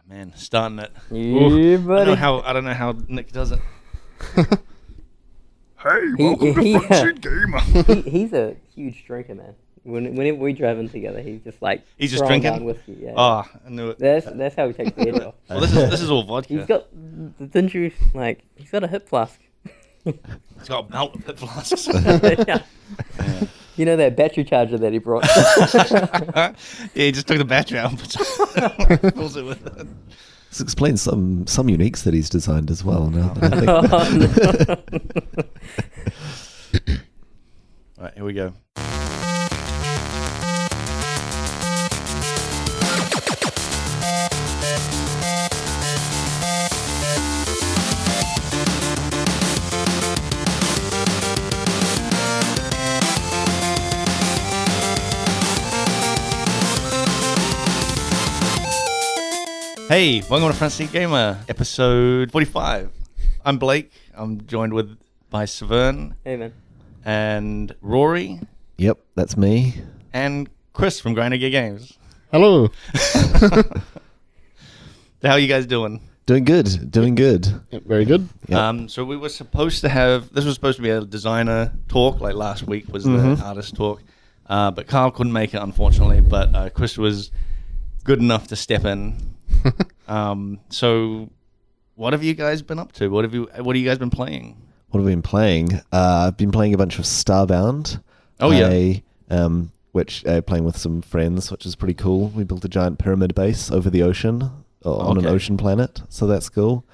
Man, starting it. Yeah, buddy. I don't know how Nick does it. Hey, welcome to Front Seat Gamer. He's a huge drinker, man. Whenever we drive in together, he's just like He's just throwing drinking? down whiskey. Yeah, Oh, I knew it. that's how he takes the edge off. Well, this is all vodka. He's got didn't you like? He's got a hip flask. He's got a belt of hip flasks. Yeah. You know that battery charger that he brought? Yeah, he just took the battery out and fills it with it. This explains some uniques that he's designed as well. Now that I think. All right, here we go. Hey, welcome to Front Seat Gamer, episode 45. I'm Blake. I'm joined by Severn. Hey, man. And Rory. Yep, that's me. And Chris from Grinder Gear Games. Hello. How are you guys doing? Doing good. Yep, very good. Yep. So we were supposed to have, this was supposed to be a designer talk, like last week was the artist talk. But Carl couldn't make it, unfortunately. But Chris was good enough to step in. So what have you guys been up to? What have you guys been playing? What have we been playing? I've been playing a bunch of Starbound. Oh, yeah. Which playing with some friends, which is pretty cool. We built a giant pyramid base over the ocean, on an ocean planet, so that's cool.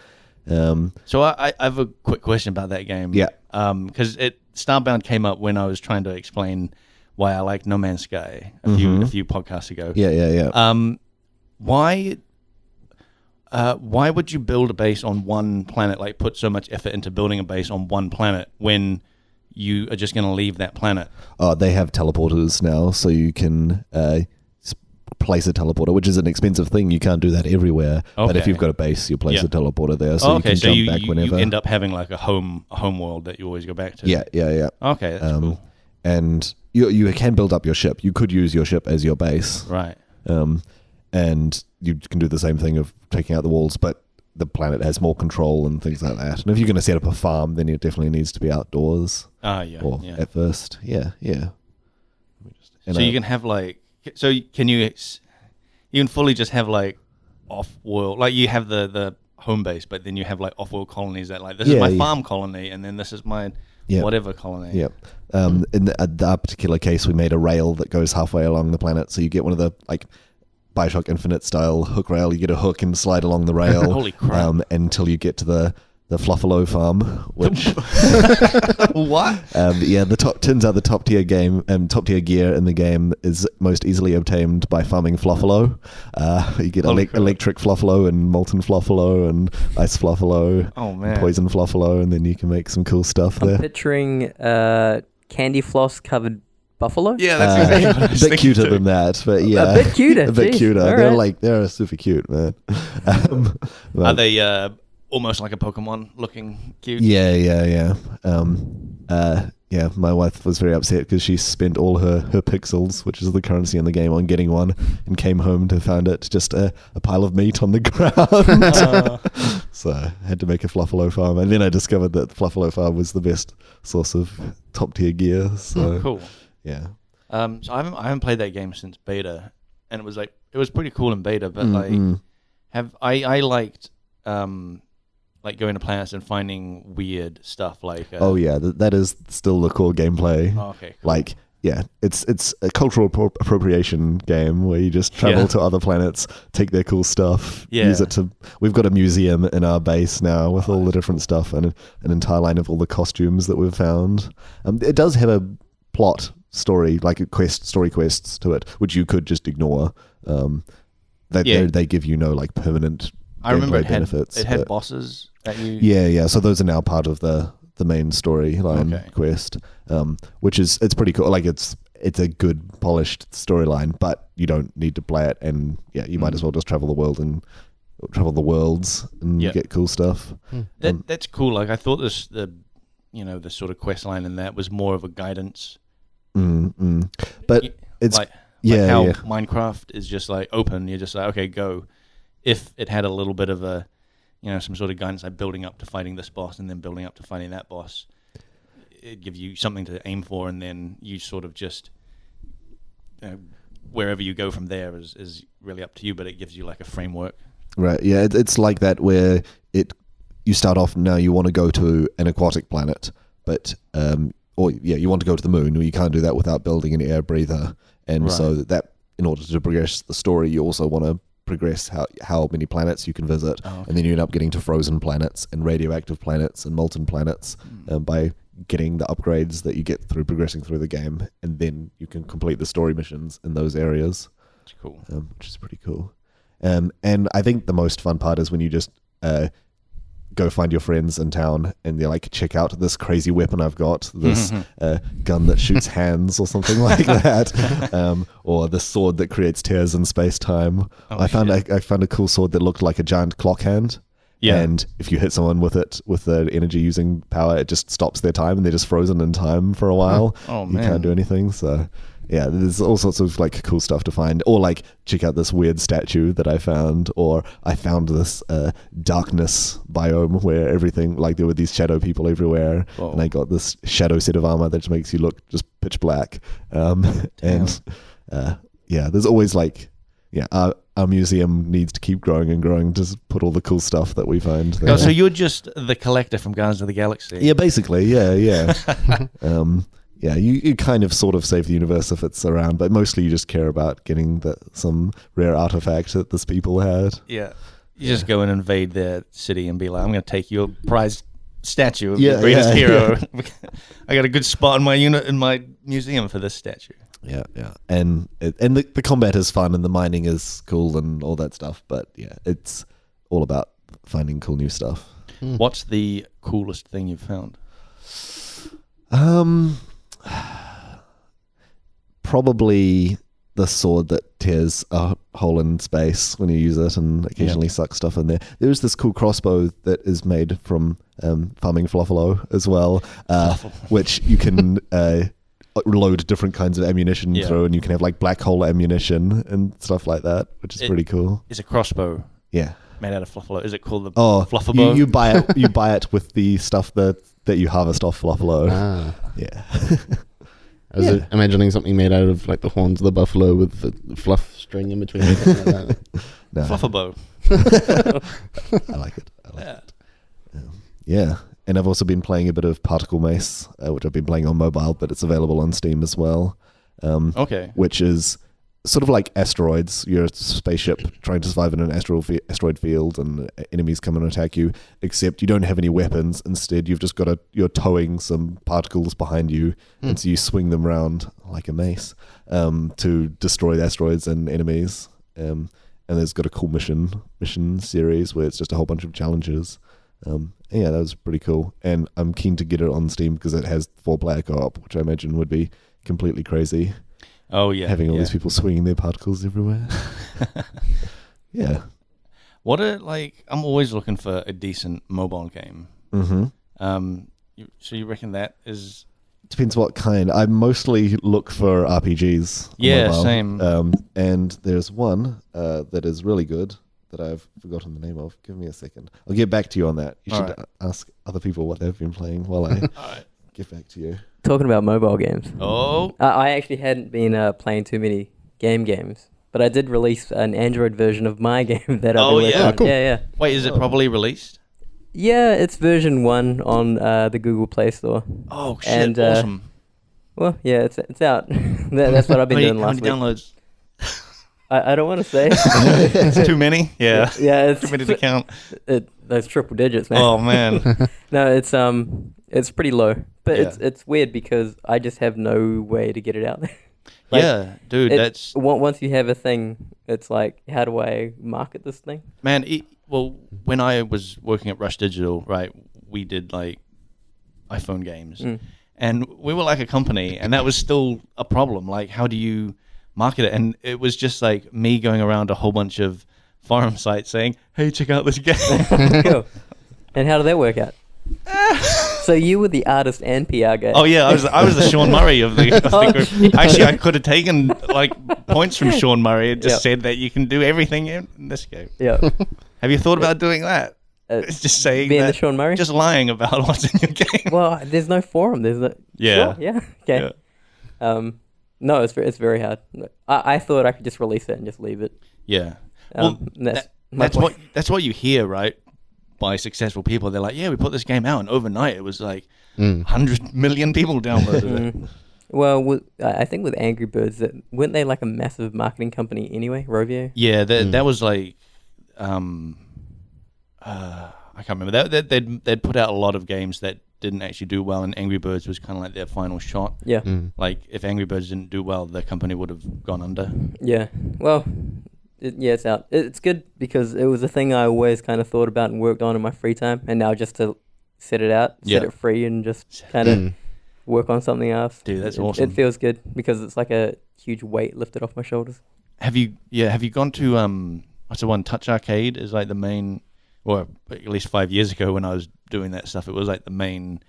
So I have a quick question about that game. Yeah. Because Starbound came up when I was trying to explain why I like No Man's Sky a few podcasts ago. Yeah. Why would you build a base on one planet, like put so much effort into building a base on one planet when you are just going to leave that planet? They have teleporters now, so you can place a teleporter, which is an expensive thing. You can't do that everywhere. Okay. But if you've got a base, you place a teleporter there, so you can jump back whenever. You end up having like a home world that you always go back to. Yeah. Okay, that's cool. And you can build up your ship. You could use your ship as your base. Right. And you can do the same thing of taking out the walls, but the planet has more control and things like that. And if you're going to set up a farm, then it definitely needs to be outdoors. At first. Yeah. So you can have like, can you can fully just have like off-world, like you have the home base, but then you have like off-world colonies that like, this is my farm colony, and then this is my whatever colony. Yep. In that particular case, we made a rail that goes halfway along the planet, so you get one of the like Bioshock Infinite style hook rail. You get a hook and slide along the rail. Holy crap. Until you get to the Fluffalo farm, which what? Turns out the top tier gear in the game is most easily obtained by farming Fluffalo. You get electric Fluffalo and molten Fluffalo and ice Fluffalo. Oh man. Poison Fluffalo, and then you can make some cool stuff there. I'm picturing candy floss covered buffalo. Yeah, that's exactly what I was a bit cuter than that, but yeah, a bit cuter. a bit Jeez. cuter. All They're super cute, man. Are they almost like a Pokemon looking cute? Yeah. My wife was very upset because she spent all her pixels, which is the currency in the game, on getting one, and came home to find it just a pile of meat on the ground. So I had to make a Fluffalo farm, and then I discovered that the Fluffalo farm was the best source of top tier gear. So cool. Yeah. So I haven't played that game since beta, and it was pretty cool in beta, but I liked like going to planets and finding weird stuff like that is still the core gameplay. Oh, okay, cool. Like it's a cultural appropriation game where you just travel to other planets, take their cool stuff, use it to. We've got a museum in our base now with all the different stuff and an entire line of all the costumes that we've found. It does have a plot story, like story quests to it, which you could just ignore. They give you no like permanent. I remember benefits. It had bosses that you. Yeah. So those are now part of the main storyline quest, which is it's pretty cool. Like it's a good polished storyline, but you don't need to play it, and you might as well just travel the world and travel the worlds and get cool stuff. That's cool. Like I thought the sort of quest line in that was more of a guidance. But it's like how Minecraft is just like open. You're just like, okay, go. if it had a little bit of a, some sort of guidance, like building up to fighting this boss and then building up to fighting that boss, it'd give you something to aim for, and then you sort of just, wherever you go from there is really up to you, but it gives you like a framework. Right, yeah, it's like that where you start off, now you want to go to an aquatic planet, but, you want to go to the moon, or you can't do that without building an air breather, and so that, in order to progress the story, you also want to progress how many planets you can visit, and then you end up getting to frozen planets and radioactive planets and molten planets by getting the upgrades that you get through progressing through the game, and then you can complete the story missions in those areas. That's cool. Which is pretty cool. And I think the most fun part is when you just go find your friends in town and they're like, check out this crazy weapon I've got, this gun that shoots hands or something like that, or the sword that creates tears in space-time. I found a cool sword that looked like a giant clock hand. Yeah. And if you hit someone with it, with the energy using power, it just stops their time and they're just frozen in time for a while. Oh, man. You can't do anything, so... Yeah, there's all sorts of like cool stuff to find, or like check out this weird statue that I found, or I found this darkness biome where everything, like there were these shadow people everywhere, and I got this shadow set of armor that just makes you look just pitch black. And there's always like, our museum needs to keep growing and growing to put all the cool stuff that we find there. Oh, so you're just the collector from Guardians of the Galaxy? Yeah, basically, yeah. Yeah, you kind of sort of save the universe if it's around, but mostly you just care about getting some rare artifact that this people had. Yeah. You just go and invade their city and be like, I'm going to take your prized statue of the greatest hero. Yeah. I got a good spot in my museum for this statue. Yeah. And the combat is fun and the mining is cool and all that stuff, but yeah, it's all about finding cool new stuff. What's the coolest thing you've found? Probably the sword that tears a hole in space when you use it and occasionally sucks stuff in there. There's this cool crossbow that is made from farming fluffalo as well, which you can load different kinds of ammunition through, and you can have like black hole ammunition and stuff like that, which is pretty cool. It's a crossbow. Yeah. Made out of fluffalo. Is it called the flufferbow? You buy it. You buy it with the stuff that you harvest off fluffalo. Yeah. I was imagining something made out of like the horns of the buffalo with the fluff string in between. Like that. No. Flufferbow. I like it. Yeah. And I've also been playing a bit of Particle Mace, which I've been playing on mobile, but it's available on Steam as well. Which is sort of like asteroids. You're a spaceship trying to survive in an asteroid field, and enemies come and attack you, except you don't have any weapons. Instead, you've just you're towing some particles behind you, and so you swing them around like a mace to destroy the asteroids and enemies. And there's got a cool mission series where it's just a whole bunch of challenges. That was pretty cool. And I'm keen to get it on Steam because it has 4-player co-op, which I imagine would be completely crazy. Oh, yeah. Having all these people swinging their particles everywhere. Yeah. I'm always looking for a decent mobile game. Mm-hmm. So you reckon that is... Depends what kind. I mostly look for RPGs. Yeah, mobile. same. And there's one that is really good that I've forgotten the name of. Give me a second. I'll get back to you on that. You should ask other people what they've been playing while I get back to you. Talking about mobile games. Oh. I actually hadn't been playing too many games, but I did release an Android version of my game that I've been working on. Cool. Yeah. Wait, is it probably released? Yeah, it's version 1 on the Google Play Store. Oh, shit, and, awesome. Well, yeah, it's out. That's what I've been doing last week. How many downloads? I don't want to say. It's too many? Yeah. Yeah, it's too many to count. Those triple digits, man. Oh, man. No, it's pretty low. But it's weird because I just have no way to get it out there. Yeah, dude, that's... Once you have a thing, it's like, how do I market this thing? Man, when I was working at Rush Digital, right, we did like iPhone games. And we were like a company, and that was still a problem. Like, how do you market it? And it was just like me going around a whole bunch of forum sites saying, hey, check out this game. Cool. And how did that work out? So you were the artist and PR guy. Oh yeah, I was the Sean Murray of the group. Actually, I could have taken like points from Sean Murray and just said that you can do everything in this game. Yeah. Have you thought about doing that? It's just saying being that, the Sean Murray, just lying about what's in your game. Well, there's no forum. There's no. Yeah. Sure, yeah. Okay. Yeah. No, it's very hard. I thought I could just release it and just leave it. Yeah. Well, that's what you hear, right? By successful people, they're like, yeah, we put this game out, and overnight it was like 100 million people downloaded it. Well, I think with Angry Birds, weren't they like a massive marketing company anyway, Rovio? Yeah, that was like, I can't remember. They'd put out a lot of games that didn't actually do well, and Angry Birds was kind of like their final shot. Yeah. Like, if Angry Birds didn't do well, the company would have gone under. Yeah. Well, it's out. It's good because it was a thing I always kind of thought about and worked on in my free time, and now just to set it out, set it free, and just kind of work on something else. Dude, that's awesome. It feels good because it's like a huge weight lifted off my shoulders. Have you gone to what's the one? Touch Arcade is like the main, or at least 5 years ago when I was doing that stuff, it was like the main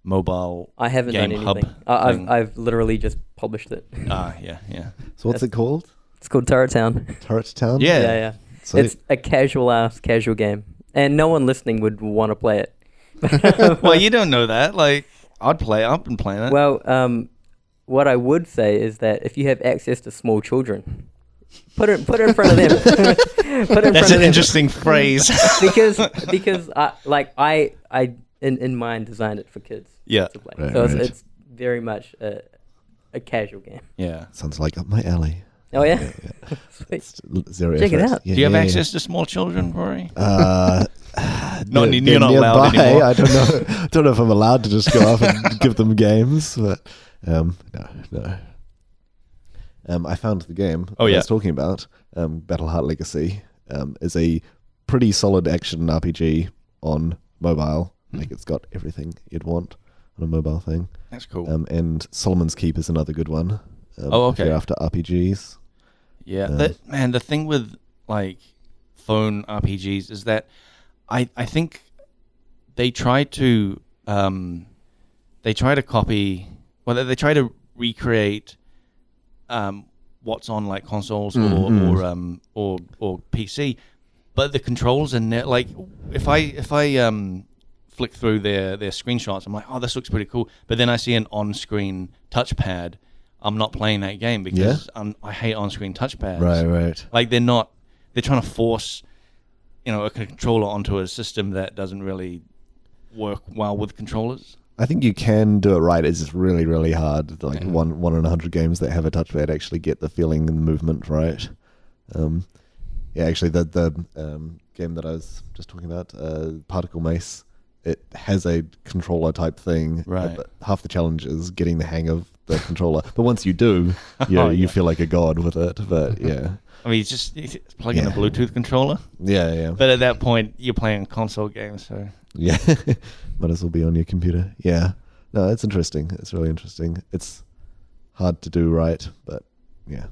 mobile. I haven't game done anything. hub I've literally just published it. Yeah. So what's it called? It's called Turret Town. Turret Town? Yeah. Sweet. It's a casual game, and no one listening would want to play it. Well, you don't know that. Like, I've been playing it. Well, what I would say is that if you have access to small children, put it in front of them. That's an interesting phrase. because I in mind designed it for kids. Yeah. To play. Right, So right. it's very much a casual game. Yeah. Sounds like up my alley. Oh yeah. Sweet. Zero Check it effort. out. Yeah, Do you have yeah, access to small children, Rory? You're You're not allowed anymore. I don't know if I'm allowed to just go off and give them games, but no. I found the game I was talking about. Battleheart Legacy is a pretty solid action RPG on mobile. Like, it's got everything you'd want on a mobile thing. That's cool. And Solomon's Keep is another good one. Okay. If you're after RPGs. Yeah, the thing with like phone RPGs is that I think they try to copy, well, they try to recreate what's on like consoles or PC, but the controls in there, like if I flick through their screenshots, I'm like, oh, this looks pretty cool, but then I see an on-screen touchpad. I'm not playing that game because I hate on-screen touchpads. Right. Like, they're trying to force, a controller onto a system that doesn't really work well with controllers. I think you can do it right. It's just really, really hard. Like one in 100 games that have a touchpad actually get the feeling and the movement right. Actually, the game that I was just talking about, Particle Mace, it has a controller type thing. Right. But half the challenge is getting the hang of the controller. But once you do, you feel like a god with it. But yeah. I mean, you just plug in a Bluetooth controller. Yeah. But at that point, you're playing console games, so. Yeah. Might as well be on your computer. Yeah. No, it's interesting. It's really interesting. It's hard to do right, but yeah.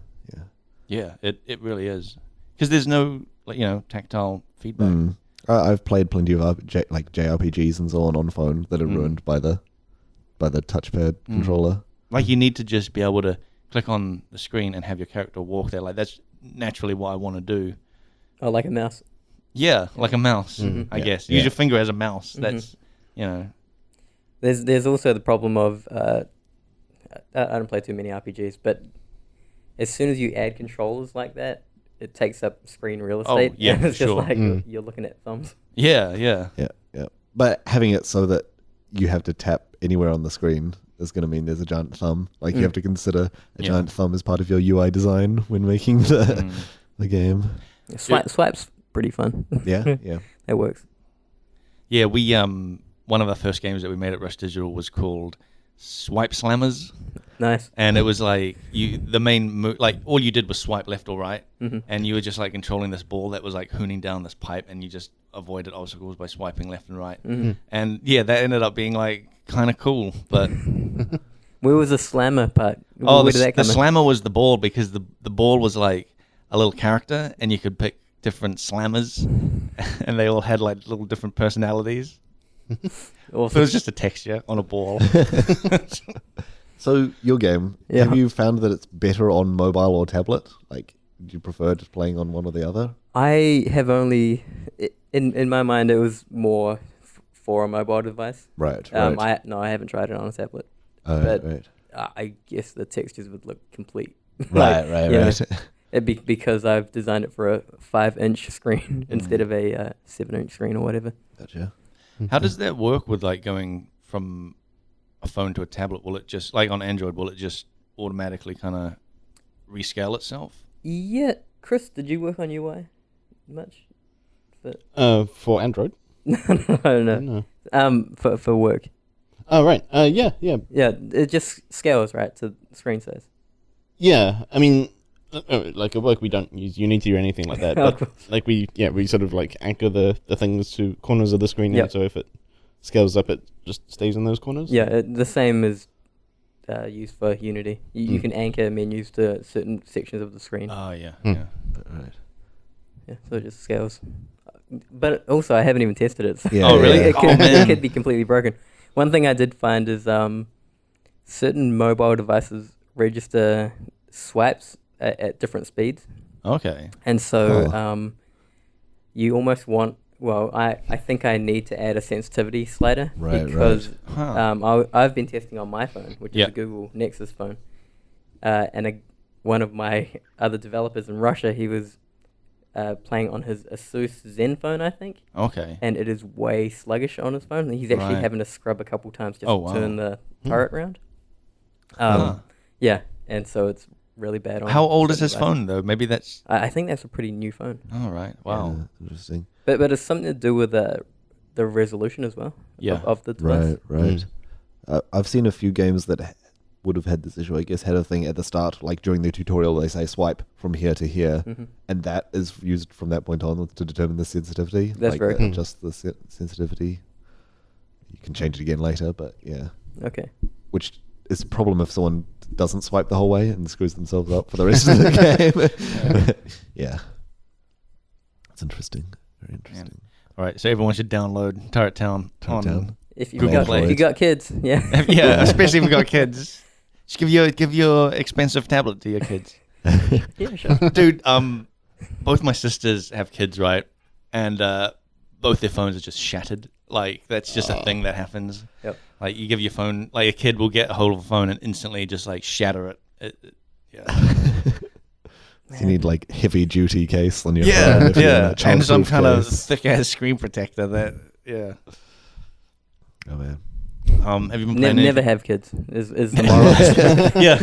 Yeah, it really is. Because there's no, tactile feedback. I've played plenty of JRPGs and so on phone that are ruined by the touchpad controller. Like, you need to just be able to click on the screen and have your character walk there. Like, that's naturally what I want to do. Oh, like a mouse. Yeah, like a mouse, I guess. Use your finger as a mouse. That's, There's also the problem of I don't play too many RPGs, but as soon as you add controllers like that, it takes up screen real estate. Oh, yeah, it's just sure. like you're looking at thumbs. Yeah. But having it so that you have to tap anywhere on the screen is going to mean there's a giant thumb. Like, you have to consider a giant thumb as part of your UI design when making the game. Swipe's pretty fun. Yeah. It works. Yeah, we one of our first games that we made at Rush Digital was called Swipe Slammers. Nice. And it was like all you did was swipe left or right, and you were just like controlling this ball that was like hooning down this pipe, and you just avoided obstacles by swiping left and right. And that ended up being like kind of cool. But where was the slammer part? Oh, Where did that the come in? slammer was the ball, because the ball was like a little character, and you could pick different slammers, and they all had like little different personalities. Awesome. It was just a texture on a ball. So your game, have you found that it's better on mobile or tablet? Like, do you prefer just playing on one or the other? I have only, in my mind, it was more for a mobile device. Right. I haven't tried it on a tablet. Right. I guess the textures would look complete. Right. It'd be because I've designed it for a 5-inch screen instead of a 7-inch screen or whatever. Gotcha. How does that work with like going from a phone to a tablet? Will it just, like on Android, will it just automatically kind of rescale itself? Yeah. Chris, did you work on UI much? For Android? No. For work. Oh, right. Yeah. Yeah, it just scales, right, to screen size. Yeah, I mean, like at work we don't use Unity or anything like that, but like we sort of like anchor the things to corners of the screen, and so if it scales up, it just stays in those corners. Yeah, the same is used for Unity. You can anchor menus to certain sections of the screen. Oh, yeah. Right. Yeah, so it just scales. But also, I haven't even tested it. So really? It could be completely broken. One thing I did find is certain mobile devices register swipes at different speeds. Okay. And so you almost want... Well, I think I need to add a sensitivity slider because I've been testing on my phone, which is a Google Nexus phone, and one of my other developers in Russia, he was playing on his Asus Zenfone, I think. Okay. And it is way sluggish on his phone. He's actually having to scrub a couple times just to turn the turret around. Yeah, and so it's really bad on... How old is his phone, though? Maybe that's... I think that's a pretty new phone. Oh, right. Wow. Yeah, interesting. But it's something to do with the resolution as well of the device. Right. I've seen a few games that would have had this issue. I guess had a thing at the start, like during the tutorial, they say swipe from here to here, and that is used from that point on to determine the sensitivity. That's very cool. Just the sensitivity. You can change it again later, but yeah. Okay. Which is a problem if someone doesn't swipe the whole way and screws themselves up for the rest of the game. Yeah. That's interesting. Very interesting. All right, so everyone should download Turret Town on if you've Google got Play. If you got kids, yeah. Yeah, especially if you've got kids. Just give your expensive tablet to your kids. Yeah, sure. Dude, both my sisters have kids, right? And both their phones are just shattered. Like, that's just a thing that happens. Yep. Like, you give your phone, like a kid will get a hold of a phone and instantly just like shatter it. So you need like heavy duty case on your phone. Yeah, and some kind of thick ass screen protector that, Oh man. Have you been playing Never have kids is the moral. Yeah.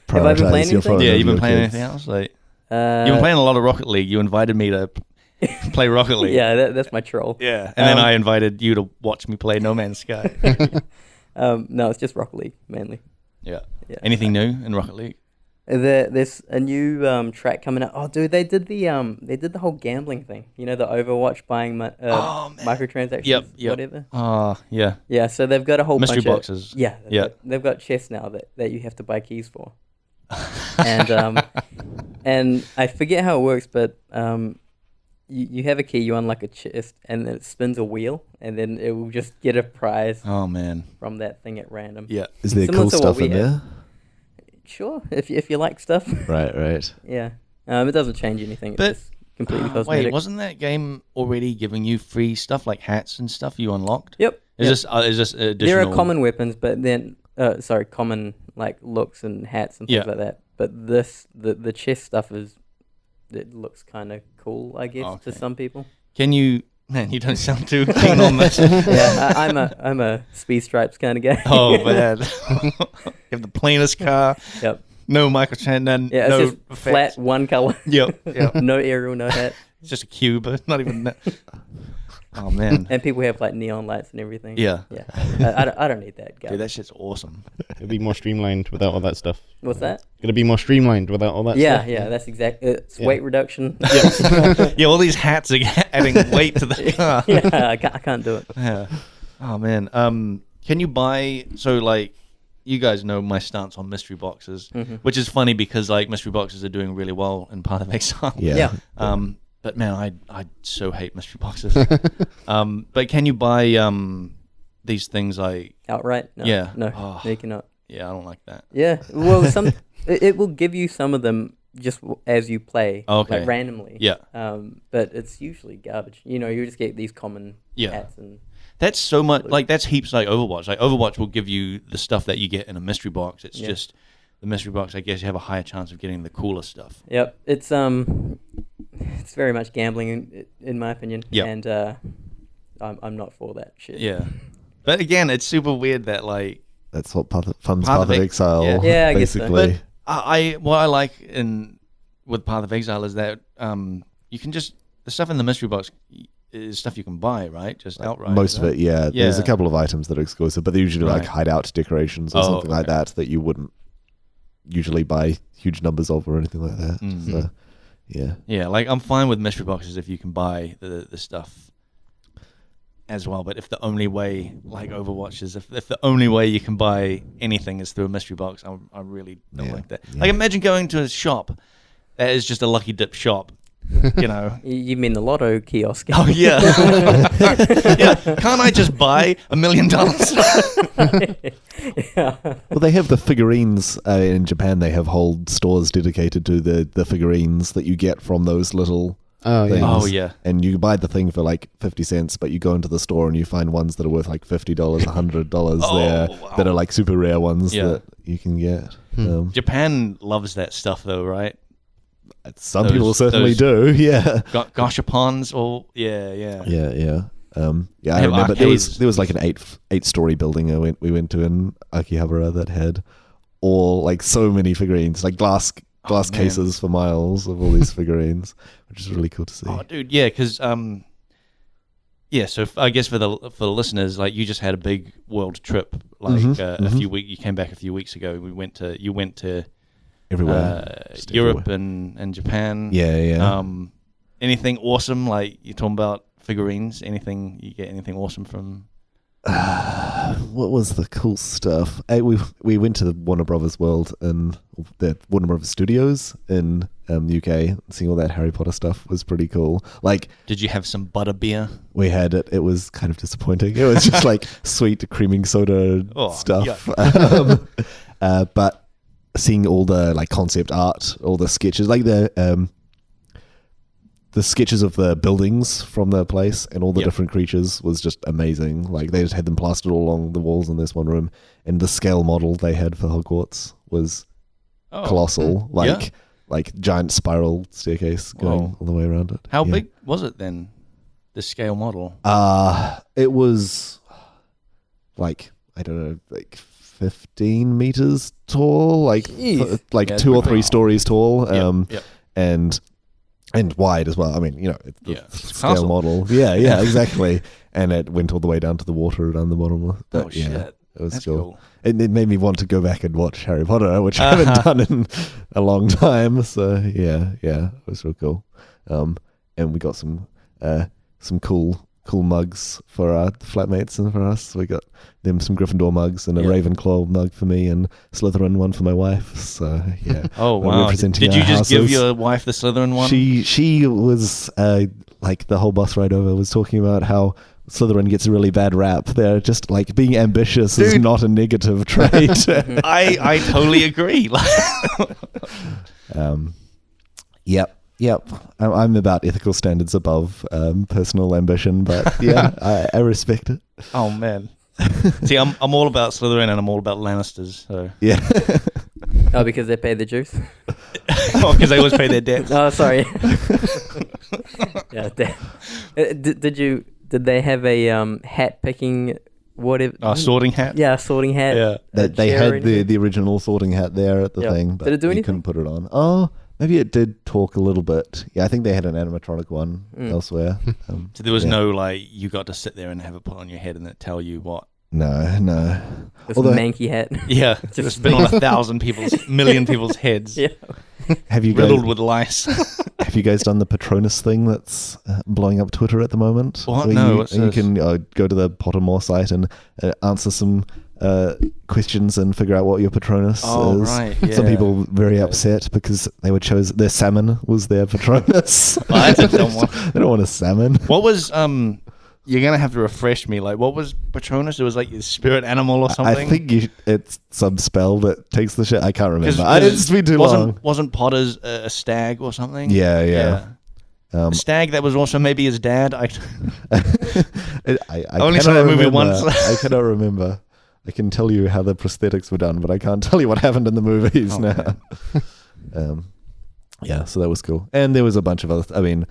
Have I been playing anything? Yeah, you've been playing anything else? Like, you've been playing a lot of Rocket League. You invited me to play Rocket League. Yeah, that's my troll. Yeah, and then I invited you to watch me play No Man's Sky. No, it's just Rocket League mainly. Yeah. Anything new in Rocket League? There's a new track coming out. Oh, dude, they did the whole gambling thing. You know, the Overwatch buying microtransactions, yep. whatever. Yeah. Yeah, so they've got a whole mystery bunch boxes. They've got chests now that you have to buy keys for. And and I forget how it works, but you have a key, you unlock a chest, and then it spins a wheel, and then it will just get a prize. Oh man! From that thing at random. Yeah. Is there cool stuff in there? Sure, if you like stuff. Right. Yeah. It doesn't change anything. But it's just completely cosmetic. Wait, wasn't that game already giving you free stuff like hats and stuff you unlocked? Yep. Is this additional? There are common weapons, but then common like looks and hats and things like that. But the chest stuff it looks kind of cool, I guess, to some people. Can you? Man, you don't sound too keen on this. Yeah, I'm a Speed Stripes kind of guy. Oh man, you have the plainest car. Yep. No microtransactions. Yeah, no it's just effects. flat one color. Yep. No aerial, no hat. It's just a cube, not even that. Oh man. And people have like neon lights and everything. Yeah. I don't need that, guy. Dude, that shit's awesome. It'll be more streamlined without all that stuff. What's that? It'll be more streamlined without all that stuff. Yeah, that's exactly. It's weight reduction. Yeah, all these hats are adding weight to the car. Yeah, I can't do it. Yeah. Oh man. Can you buy? So like, you guys know my stance on mystery boxes, which is funny because like mystery boxes are doing really well in Path of Exile. Yeah. But man, I so hate mystery boxes. But can you buy these things like outright? No. Yeah. No, you cannot. Yeah, I don't like that. Yeah, well, it will give you some of them just as you play, like randomly. Yeah. But it's usually garbage. You just get these common hats and. That's so much like that's heaps like Overwatch. Like Overwatch will give you the stuff that you get in a mystery box. It's just the mystery box. I guess you have a higher chance of getting the cooler stuff. Yep, it's very much gambling in my opinion. Yeah, and I'm not for that shit. Yeah, but again, it's super weird that like that's what Path of Exile. Yeah, I guess basically. so. But what I like with Path of Exile is that you can just the stuff in the mystery box is stuff you can buy, right? Just outright. Most of it, yeah. There's a couple of items that are exclusive, but they're usually like hideout decorations or something like that you wouldn't usually buy huge numbers of or anything like that. Mm-hmm. So, yeah. Yeah, like I'm fine with mystery boxes if you can buy the stuff as well, but if the only way, like Overwatch is, if the only way you can buy anything is through a mystery box, I really don't like that. Yeah. Like imagine going to a shop that is just a Lucky Dip shop. You mean the lotto kiosk? Oh yeah. Yeah. Can't I just buy $1 million? Well, they have the figurines in Japan. They have whole stores dedicated to the figurines that you get from those little things. Oh yeah. And you buy the thing for like 50 cents, but you go into the store and you find ones that are worth like $50, $100 there that are like super rare ones that you can get. Japan loves that stuff though, right? Some people certainly do, yeah. Gashapons, or yeah. I remember there was like an eight-story building we went to in Akihabara that had all like so many figurines, like glass cases for miles of all these figurines, which is really cool to see. Oh, dude, yeah, because so I guess for the listeners, like you just had a big world trip, like you came back a few weeks ago. You went to everywhere, Europe and Japan. Yeah. Anything awesome? Like you're talking about figurines. Anything you get? Anything awesome from? What was the cool stuff? We went to the Warner Brothers World and the Warner Brothers Studios in the UK. Seeing all that Harry Potter stuff was pretty cool. Like, did you have some butter beer? We had it. It was kind of disappointing. It was just like sweet creaming soda stuff. But seeing all the like concept art, all the sketches, like the sketches of the buildings from the place and all the different creatures was just amazing. Like they just had them plastered all along the walls in this one room, and the scale model they had for Hogwarts was colossal. Like giant spiral staircase going all the way around it. How big was it then? The scale model? It was like I don't know, like 15 meters tall, like 2 or 3 stories tall, and wide as well. I mean, it's the scale model. Yeah, exactly. And it went all the way down to the water down the bottom. But, shit. It was cool. It made me want to go back and watch Harry Potter, which I haven't done in a long time. So yeah, it was real cool. And we got some cool mugs for our flatmates and for us. We got them some Gryffindor mugs and a Ravenclaw mug for me and Slytherin one for my wife. So yeah. Oh wow! Did you just give your wife the Slytherin one? She was like the whole bus ride over was talking about how Slytherin gets a really bad rap. They're just like being ambitious is not a negative trait. I totally agree. Yep. I'm about ethical standards above personal ambition, but yeah, I respect it. Oh man. See, I'm all about Slytherin and I'm all about Lannisters. So yeah. Oh, because they pay the dues. Because they always pay their debts. Oh, sorry. Yeah. Did they have a hat picking? Sorting hat. Yeah, sorting hat. Yeah, they had the original sorting hat there at the thing, but did it do anything? You couldn't put it on. Oh. Maybe it did talk a little bit. Yeah, I think they had an animatronic one elsewhere. So there was no like you got to sit there and have it put on your head and it tell you what. No. It's a manky hat. Yeah, it's been on 1,000 people's heads. Yeah. Have you riddled with lice? Have you guys done the Patronus thing that's blowing up Twitter at the moment? What? No. You can go to the Pottermore site and answer some questions and figure out what your Patronus is. Right, yeah. Some people very upset because they were chosen. Their salmon was their Patronus. That's a dumb one. They don't want a salmon. What was you're gonna have to refresh me. Like, what was Patronus? It was like your spirit animal or something. I think it's some spell that takes the shit. I can't remember. It's been too long. Wasn't Potter's a stag or something? Yeah. A stag that was also maybe his dad. I only cannot saw that movie remember. once. I cannot remember. I can tell you how the prosthetics were done, but I can't tell you what happened in the movies now. So that was cool. And there was a bunch of other.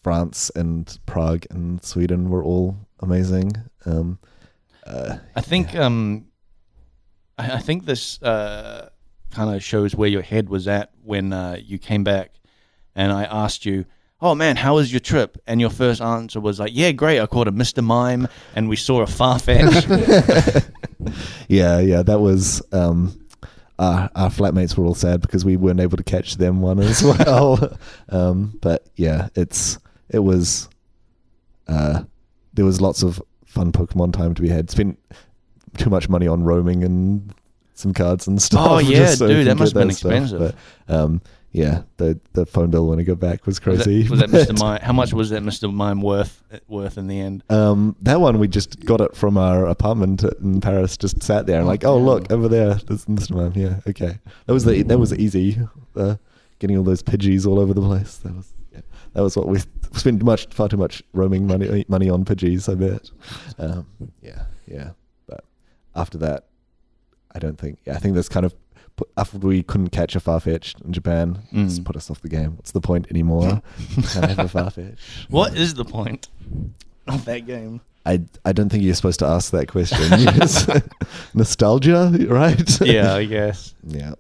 France and Prague and Sweden were all amazing. I think I think this kind of shows where your head was at when you came back, and I asked you, "Oh man, how was your trip?" And your first answer was like, "Yeah, great. I caught a Mr. Mime, and we saw a Farfetch." Yeah, that was. Our flatmates were all sad because we weren't able to catch them one as well. But yeah, there was lots of fun Pokemon time to be had. Spent too much money on roaming and some cards and stuff. Oh yeah, dude, that must have been expensive. But the phone bill when I got back was crazy. Was that Mr. Mime? How much was that Mr. Mime worth in the end? That one we just got it from our apartment in Paris. Just sat there and look over there. There's Mr. Mime. Yeah, okay. That was easy. Getting all those Pidgeys all over the place. That was what we spent far too much roaming money on Pidgeys, I bet. Yeah. But after that, I don't think. Yeah, I think that's kind of. After we couldn't catch a Farfetch in Japan, it's put us off the game. What's the point anymore? Can't have a Farfetch. What is the point of that game? I don't think you're supposed to ask that question. Nostalgia, right? Yeah, I guess. Yeah.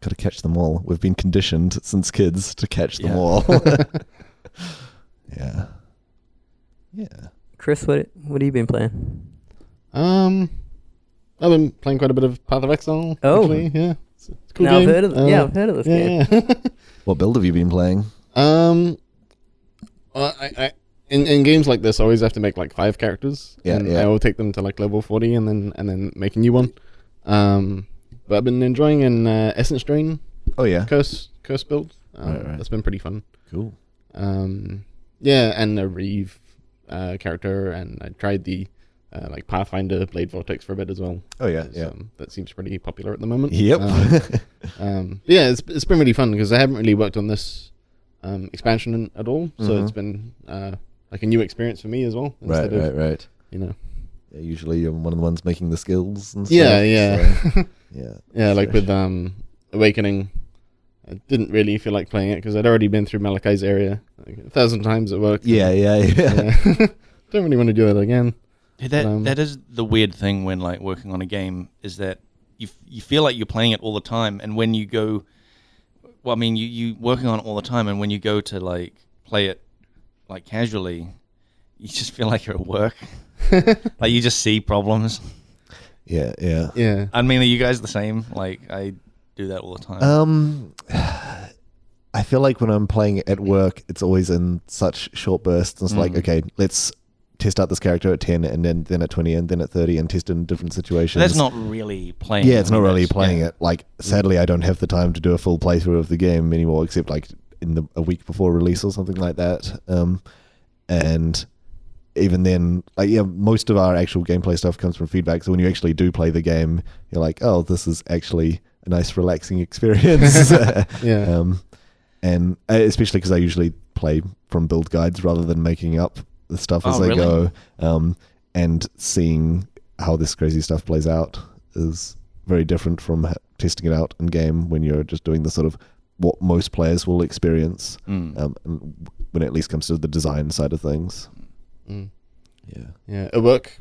Got to catch them all. We've been conditioned since kids to catch them all. Yeah. Chris, what have you been playing? I've been playing quite a bit of Path of Exile. Oh, actually. Yeah, it's a cool now game. I've heard of this game. Yeah. What build have you been playing? I in games like this, I always have to make like 5 characters. Yeah. I will take them to like level 40 and then make a new one. But I've been enjoying an Essence Drain. Oh yeah. Curse build. Right. That's been pretty fun. Cool. Yeah, and a Reeve character, and I tried the like Pathfinder Blade Vortex for a bit as well. Oh yeah. That seems pretty popular at the moment. Yep. Yeah, it's been really fun because I haven't really worked on this expansion at all, so it's been like a new experience for me as well. Right. You know. Yeah, usually you're one of the ones making the skills and stuff. Yeah. So, yeah, like with Awakening, I didn't really feel like playing it because I'd already been through Malachi's area like 1,000 times at work. Yeah. Don't really want to do it again. That is the weird thing when like working on a game is that you feel like you're playing it all the time, and when you go, well, I mean, you working on it all the time, and when you go to like play it like casually, you just feel like you're at work. Like you just see problems. Yeah. I mean, are you guys the same? Like I do that all the time. I feel like when I'm playing at work, it's always in such short bursts. It's like, okay, let's test out this character at 10 and then at 20 and then at 30 and test in different situations. That's not really playing. Yeah, it's not really playing it. Like, sadly, I don't have the time to do a full playthrough of the game anymore, except like in a week before release or something like that. And even then, like, most of our actual gameplay stuff comes from feedback. So when you actually do play the game, you're like, oh, this is actually a nice, relaxing experience. Yeah. And especially because I usually play from build guides rather than making up the stuff as I go. And seeing how this crazy stuff plays out is very different from testing it out in game when you're just doing the sort of what most players will experience when it at least comes to the design side of things. Yeah. At work,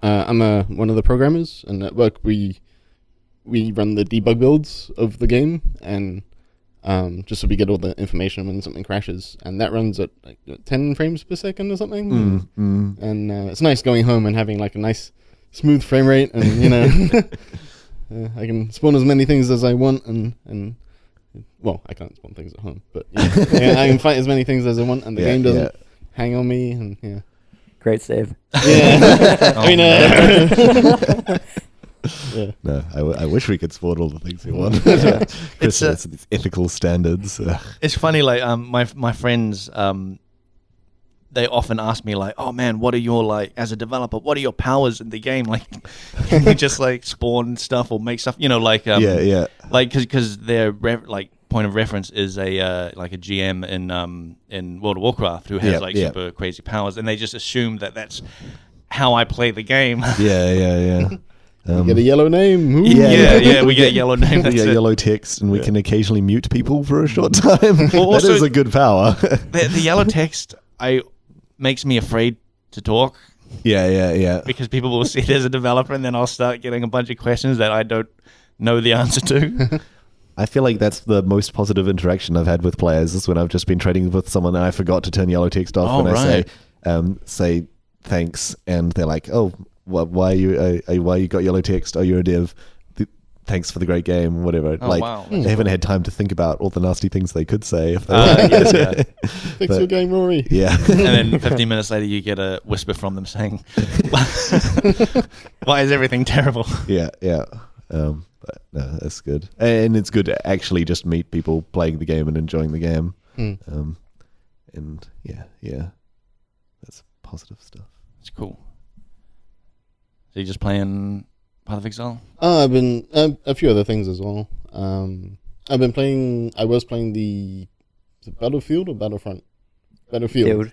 I'm one of the programmers, and at work we run the debug builds of the game, and just so we get all the information when something crashes, and that runs at like 10 frames per second or something. And it's nice going home and having like a nice smooth frame rate, and you know, I can spawn as many things as I want, and well, I can't spawn things at home, but I can fight as many things as I want, and the game doesn't hang on me, and Great save. Yeah. Oh, I mean, yeah. No, I wish we could sport all the things we want. It's these ethical standards. It's funny, like my friends, they often ask me like, "Oh man, what are your like as a developer? What are your powers in the game? Like, can you just like spawn stuff or make stuff? You know, like yeah. like because their like point of reference is a like a GM in World of Warcraft who has super crazy powers, and they just assume that that's how I play the game. Yeah. You get a yellow name. Ooh. Yeah, we get a yellow name. We get yellow text, and we can occasionally mute people for a short time. That is a good power. The yellow text makes me afraid to talk. Yeah. Because people will see there's a developer, and then I'll start getting a bunch of questions that I don't know the answer to. I feel like that's the most positive interaction I've had with players is when I've just been trading with someone and I forgot to turn yellow text off, and I say thanks, and they're like, "Oh, why you got yellow text? Oh, you're a dev. Thanks for the great game," whatever. Oh, wow. They haven't had time to think about all the nasty things they could say if they Fix your game, Rory. Yeah. And then 15 minutes later, you get a whisper from them saying, "Why is everything terrible?" Yeah. But no, that's good, and it's good to actually just meet people playing the game and enjoying the game. And yeah, that's positive stuff. It's cool. So you're just playing Path of Exile? I've been a few other things as well. I was playing the Battlefield or Battlefront. Battlefield.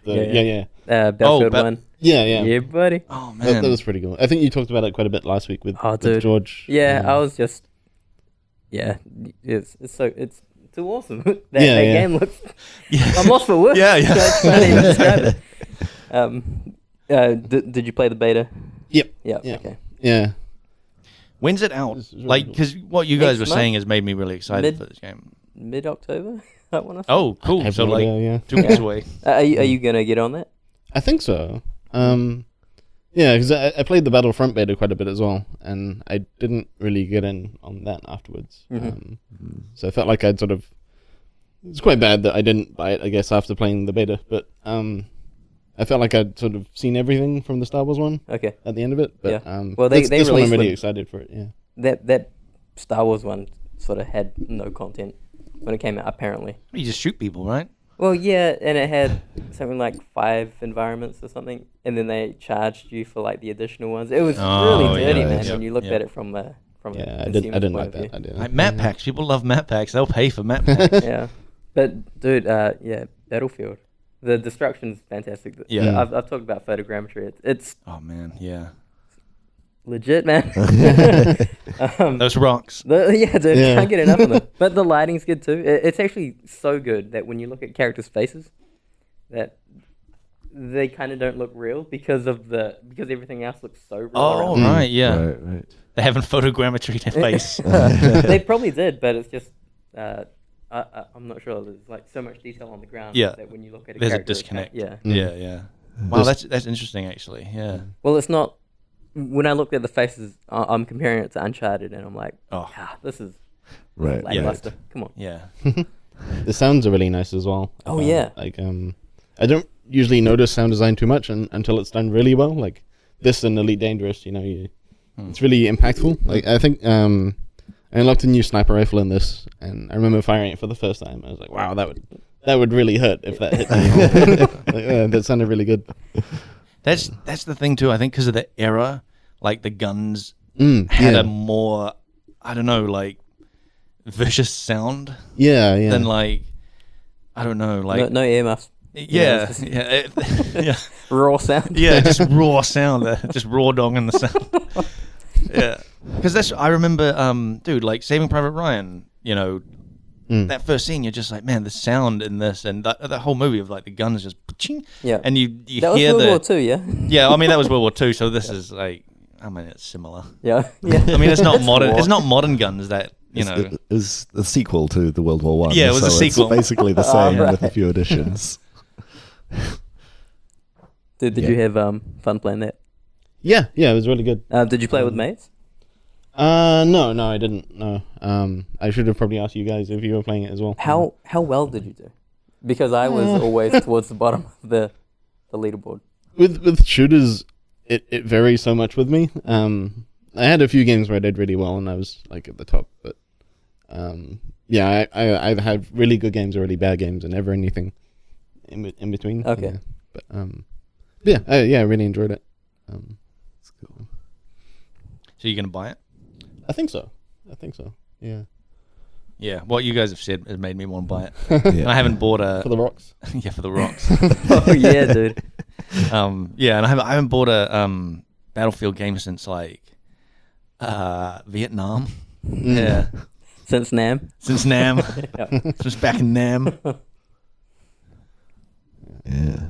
Battlefield 1. Yeah, buddy. Oh man, that was pretty cool. I think you talked about it quite a bit last week with George. Yeah, I was just. Yeah, it's too awesome. that game looks. Yeah. I'm lost for words. Yeah. I can't even describe it. Did you play the beta? Yep. Yeah. Yeah. Okay. Yeah. When's it out? Really Like, because what you guys Next were month? saying has made me really excited for this game. Mid-October. That one. Oh, cool. So like 2 weeks away. Are you gonna get on that? I think so. Yeah, because I played the Battlefront beta quite a bit as well, and I didn't really get in on that afterwards. So I felt like I'd sort of... It's quite bad that I didn't buy it, I guess, after playing the beta, but I felt like I'd sort of seen everything from the Star Wars one at the end of it. But, well, they this one I'm released really excited for it, yeah. That Star Wars one sort of had no content when it came out, apparently. You just shoot people, right? Well, yeah, and it had something like 5 environments or something, and then they charged you for like the additional ones. It was really dirty, man. When you looked at it from a I didn't like that idea. Like map packs, people love map packs. They'll pay for map packs. Yeah, but dude, Battlefield, the destruction's fantastic. Yeah. I've talked about photogrammetry. It's Oh man, yeah. legit, man. Those rocks. Can't get enough of them. But the lighting's good too. It's actually so good that when you look at characters' faces, that they kind of don't look real because everything else looks so real. Oh, around them. right, yeah. Right. They haven't photogrammetry their face. They probably did, but it's just I'm not sure. There's like so much detail on the ground that when you look at there's a character, disconnect. Yeah. Wow, that's interesting actually. Yeah. Well, it's not. When I looked at the faces, I'm comparing it to Uncharted, and I'm like, this is lackluster. Come on. Yeah. The sounds are really nice as well. Oh, yeah. Like I don't usually notice sound design too much until it's done really well. Like this and Elite Dangerous, it's really impactful. Like I think I unlocked a new sniper rifle in this, and I remember firing it for the first time. I was like, wow, that would really hurt if that hit me. That sounded really good. That's the thing too. I think because of the era, like the guns had a more, I don't know, like vicious sound. Yeah. Than like, I don't know, like no earmuffs. Yeah. Raw sound. Yeah, just raw sound. Just raw dogging the sound. Yeah, because I remember, dude, like Saving Private Ryan. That first scene, you're just like, man, the sound in this and that whole movie of like the guns just, and you that hear was World War II, yeah. Yeah, I mean that was World War II, so this is like, I mean it's similar. Yeah. I mean it's not modern. It's not modern guns that It was the sequel to the World War One. Yeah, it was a sequel. It's basically the same with a few additions. Did you have fun playing that? Yeah, it was really good. Did you play with mates? No, I didn't. No. I should have probably asked you guys if you were playing it as well. How well did you do? Because I was always towards the bottom of the leaderboard. with shooters, it varies so much with me. I had a few games where I did really well and I was like at the top, but yeah, I've had really good games or really bad games and never anything in between. Okay. Yeah, but I really enjoyed it. It's cool. So you're gonna buy it? I think so. Yeah. Yeah. What you guys have said has made me want to buy it. Yeah. I haven't bought For the rocks. yeah, for the rocks. Oh yeah, dude. Yeah, and I haven't bought a Battlefield game since like Vietnam. Yeah. Since Nam. Since Nam. Yeah. Since back in Nam. Yeah.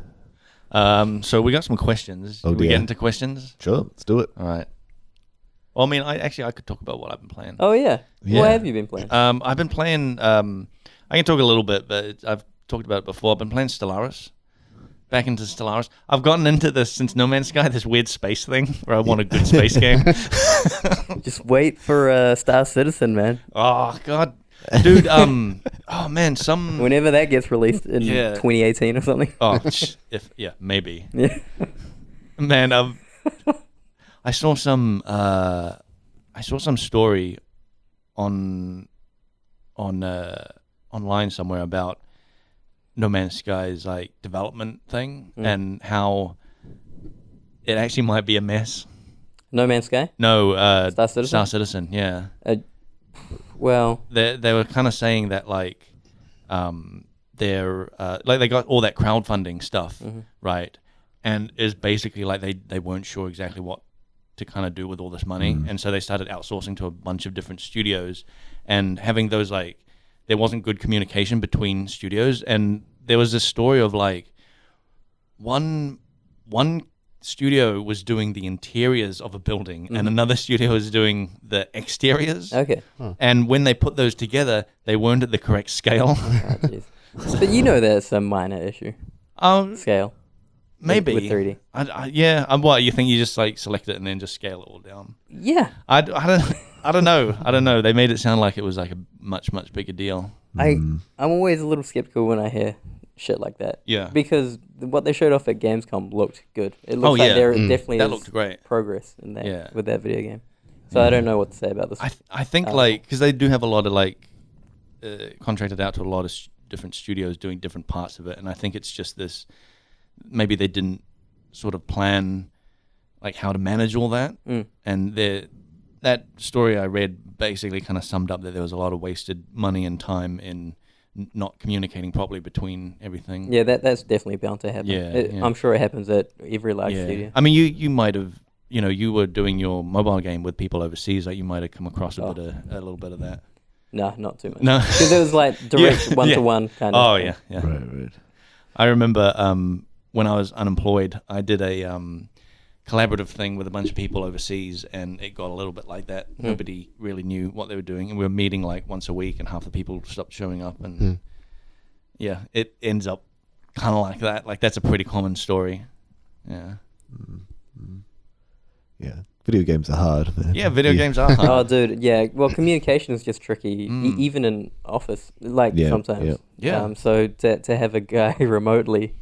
So we got some questions. Oh, Can we dear. get into questions? Sure, let's do it. All right. Well, I mean, I could talk about what I've been playing. Oh yeah. Yeah. What have you been playing? I've been playing. I can talk a little bit, but I've talked about it before. I've been playing Stellaris. Back into Stellaris. I've gotten into this since No Man's Sky, this weird space thing where I want a good space game. Just wait for Star Citizen, man. Oh God, dude. Oh man, Whenever that gets released in 2018 or something. Oh, maybe. Yeah. Man, I saw some story on online somewhere about No Man's Sky's like development thing and how it actually might be a mess. No Man's Sky? No, Star Citizen? Star Citizen, yeah. Well, they were kind of saying that like they're like they got all that crowdfunding stuff, right? And is basically like they weren't sure exactly what to kind of do with all this money, and so they started outsourcing to a bunch of different studios, and having those like there wasn't good communication between studios, and there was this story of like one studio was doing the interiors of a building and another studio was doing the exteriors. okay. And when they put those together, they weren't at the correct scale. Oh, jeez. But you know that's a minor issue. Scale. Maybe With 3D. What you think? You just like select it and then just scale it all down. Yeah. I don't know. They made it sound like it was like a much bigger deal. I'm always a little skeptical when I hear shit like that. Yeah. Because what they showed off at Gamescom looked good. It looks like there definitely That is looked great. progress in that with that video game. So I don't know what to say about this. I think like because they do have a lot of like contracted out to a lot of different studios doing different parts of it, and I think it's just this. Maybe they didn't sort of plan like how to manage all that, and that story I read basically kind of summed up that there was a lot of wasted money and time in not communicating properly between everything. Yeah, that's definitely bound to happen. I'm sure it happens at every large studio. I mean, you might have, you were doing your mobile game with people overseas, like you might have come across a little bit of that. No, not too much. No, because it was like direct one-to-one kind of. Oh thing. yeah. Right. I remember when I was unemployed, I did a collaborative thing with a bunch of people overseas, and it got a little bit like that. Nobody really knew what they were doing, and we were meeting like once a week, and half the people stopped showing up, and it ends up kind of like that. Like that's a pretty common story. Yeah. Yeah. Video games are hard. Man. Yeah, video games are hard. Oh, dude, yeah. Well, communication is just tricky, even in office, like sometimes. Yeah. So to have a guy remotely,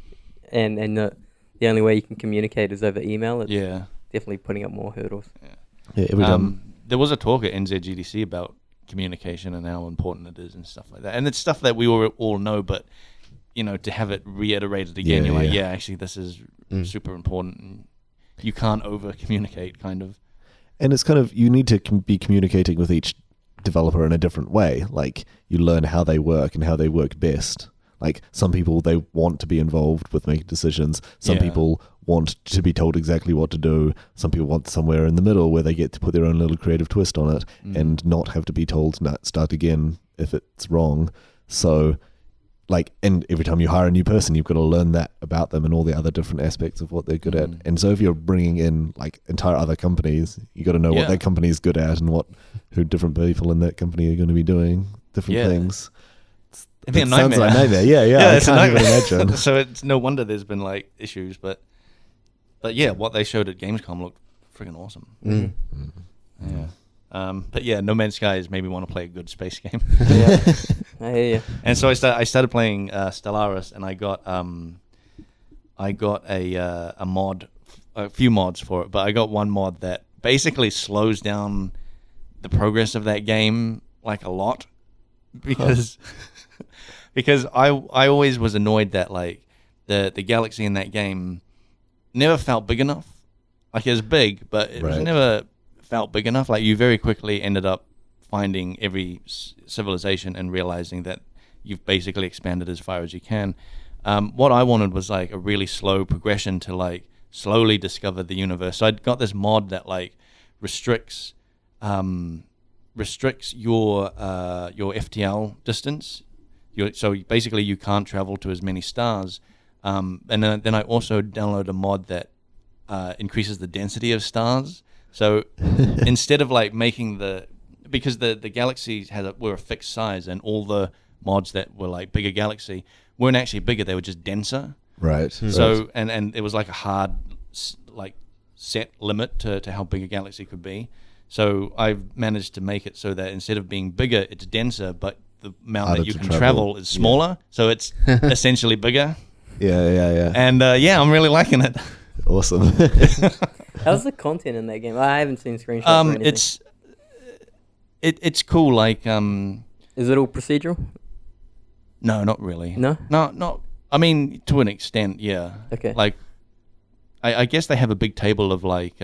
and the only way you can communicate is over email. It's definitely putting up more hurdles. Yeah. Every time. There was a talk at NZGDC about communication and how important it is and stuff like that, and it's stuff that we all know, but to have it reiterated again, you're like, actually, this is super important. And you can't over communicate, kind of. And it's kind of, you need to be communicating with each developer in a different way. Like, you learn how they work and how they work best. Like, some people, they want to be involved with making decisions. Some people want to be told exactly what to do. Some people want somewhere in the middle where they get to put their own little creative twist on it and not have to be told, start again if it's wrong. So, like, and every time you hire a new person, you've got to learn that about them and all the other different aspects of what they're good at. And so if you're bringing in like entire other companies, you got to know what that company is good at and who different people in that company are going to be doing different things. It'd be a Sounds nightmare. like a nightmare. Yeah. I can't even imagine. So it's no wonder there's been like issues, but yeah, what they showed at Gamescom looked freaking awesome. Yeah. But yeah, No Man's Sky has made me want to play a good space game. Yeah, I hear you. And so I started playing Stellaris, and I got I got a mod, a few mods for it, but I got one mod that basically slows down the progress of that game like a lot, because because I always was annoyed that like the galaxy in that game never felt big enough. Like it was big, but it was never felt big enough. Like you very quickly ended up finding every civilization and realizing that you've basically expanded as far as you can. What I wanted was like a really slow progression to like slowly discover the universe. So I got this mod that like restricts your FTL distance. So basically you can't travel to as many stars. And then I also downloaded a mod that increases the density of stars. So instead of like making because the galaxies were a fixed size, and all the mods that were like bigger galaxy weren't actually bigger, they were just denser. Right. So and it was like a hard like set limit to how big a galaxy could be. So I've managed to make it so that instead of being bigger, it's denser, but the amount that you can travel is smaller. So it's essentially bigger. Yeah. And I'm really liking it. Awesome. How's the content in that game? I haven't seen screenshots or anything. It's cool. Like, is it all procedural? No, not really. No. I mean, to an extent, yeah. Okay. Like, I guess they have a big table of like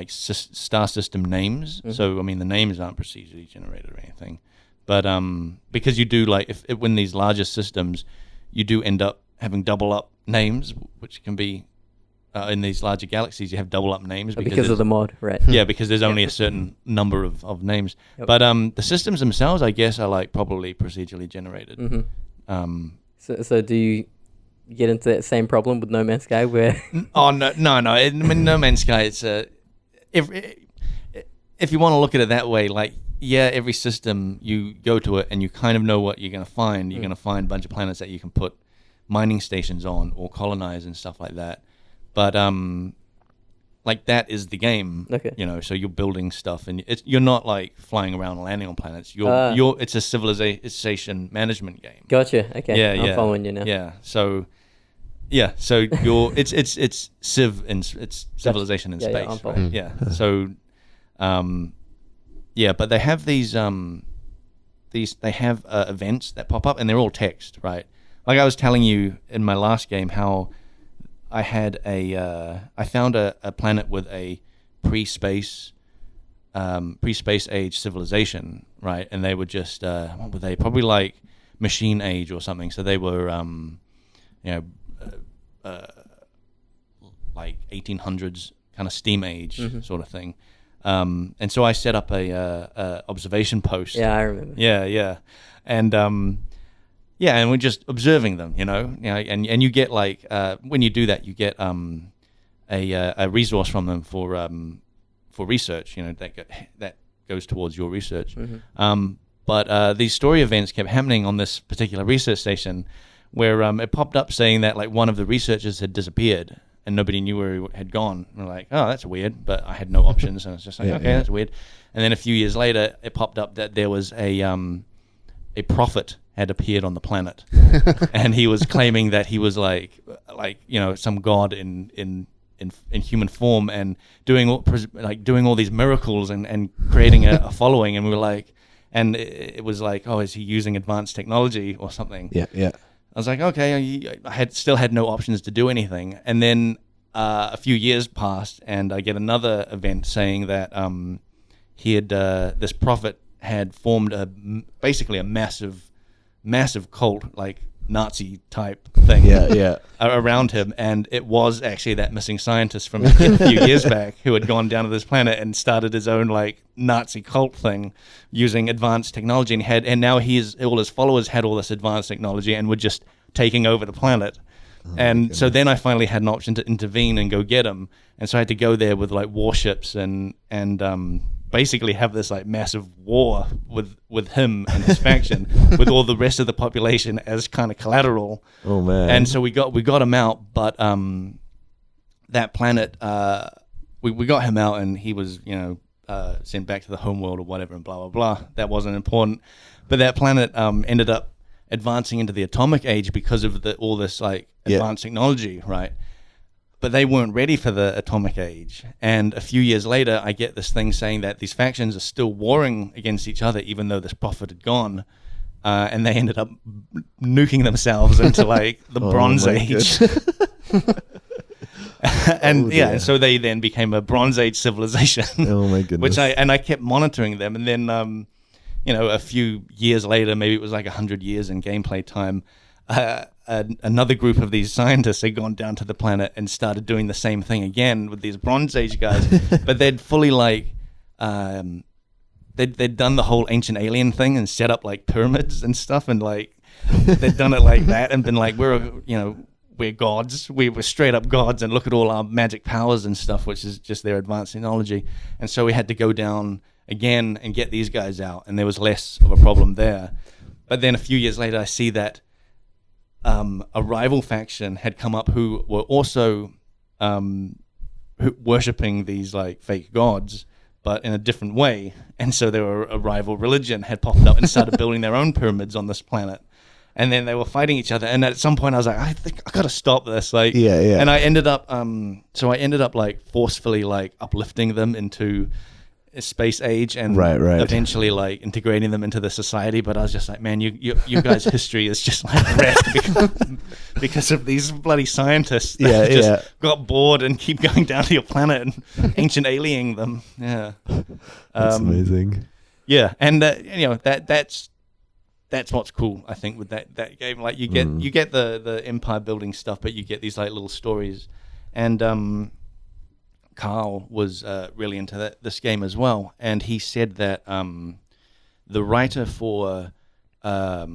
star system names. Mm-hmm. So I mean, the names aren't procedurally generated or anything, but because you do like if when these larger systems, you do end up having double up names, which can be in these larger galaxies, you have double up names because of the mod, right? Yeah, because there's only a certain number of names. Yep. But the systems themselves, I guess, are like probably procedurally generated. Mm-hmm. So do you get into that same problem with No Man's Sky where? Oh no! I mean, No Man's Sky. It's if you want to look at it that way, like every system you go to it and you kind of know what you're going to find. You're going to find a bunch of planets that you can put mining stations on or colonize and stuff like that. But like that is the game. Okay. So you're building stuff and you're not like flying around and landing on planets. It's a civilization management game. Gotcha. Okay. Yeah, I'm following you now. Yeah. So you're it's civilization in space. Yeah, I'm following. Right? Yeah. So but they have these events that pop up and they're all text, right? Like I was telling you in my last game how I had I found a planet with a pre-space age civilization, right? And they were just what were they? Probably like machine age or something. So they were like 1800s kind of steam age sort of thing. And so I set up a observation post. Yeah, I remember. Yeah. And and we're just observing them, and you get like when you do that, you get a resource from them for research, that goes towards your research. Mm-hmm. But these story events kept happening on this particular research station, where it popped up saying that like one of the researchers had disappeared and nobody knew where he had gone. And we're like, oh, that's weird, but I had no options, and I was just like, that's weird. And then a few years later, it popped up that there was a prophet had appeared on the planet, and he was claiming that he was like some god in human form and doing all these miracles and creating a following. And we were like, and it was like, oh, is he using advanced technology or something? Yeah. I was like, okay, I still had no options to do anything. And then a few years passed, and I get another event saying that this prophet had formed basically a massive cult, like Nazi type thing around him. And it was actually that missing scientist from a few years back who had gone down to this planet and started his own like Nazi cult thing using advanced technology, and now all his followers had all this advanced technology and were just taking over the planet. So then I finally had an option to intervene and go get him, and so I had to go there with like warships and basically have this like massive war with him and his faction with all the rest of the population as kind of collateral. Oh man. And so we got him out, but that planet we got him out, and he was sent back to the home world or whatever, and blah blah blah. That wasn't important, but that planet ended up advancing into the atomic age because of all this like advanced technology, right? But they weren't ready for the atomic age. And a few years later, I get this thing saying that these factions are still warring against each other, even though this prophet had gone. And they ended up nuking themselves into like the Bronze Age. And and so they then became a Bronze Age civilization. Oh my goodness! I kept monitoring them, and then a few years later, maybe it was like 100 years in gameplay time. Another group of these scientists had gone down to the planet and started doing the same thing again with these Bronze Age guys, but they'd fully like they'd done the whole ancient alien thing and set up like pyramids and stuff, and like they'd done it like that and been like, we're gods, we were straight up gods, and look at all our magic powers and stuff, which is just their advanced technology. And so we had to go down again and get these guys out, and there was less of a problem there. But then a few years later, I see that a rival faction had come up who were also worshipping these like fake gods, but in a different way. And so there were a rival religion had popped up and started building their own pyramids on this planet. And then they were fighting each other. And at some point I was like, I think I got to stop this. Like, And I ended up, like forcefully like uplifting them into space age and eventually like integrating them into the society. But I was just like, man, you guys' history is just like wrecked because of these bloody scientists that just got bored and keep going down to your planet and ancient aliening them. Yeah, that's amazing. Yeah, and that's what's cool, I think, with that game. Like you get the empire building stuff, but you get these like little stories. And Carl was really into this game as well, and he said that the writer for a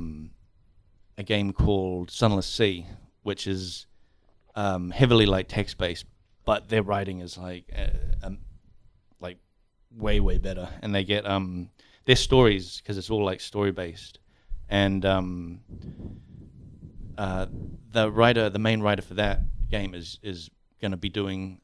game called Sunless Sea, which is heavily like text based, but their writing is like way better, and they get their stories, because it's all like story based, and the main writer for that game is going to be doing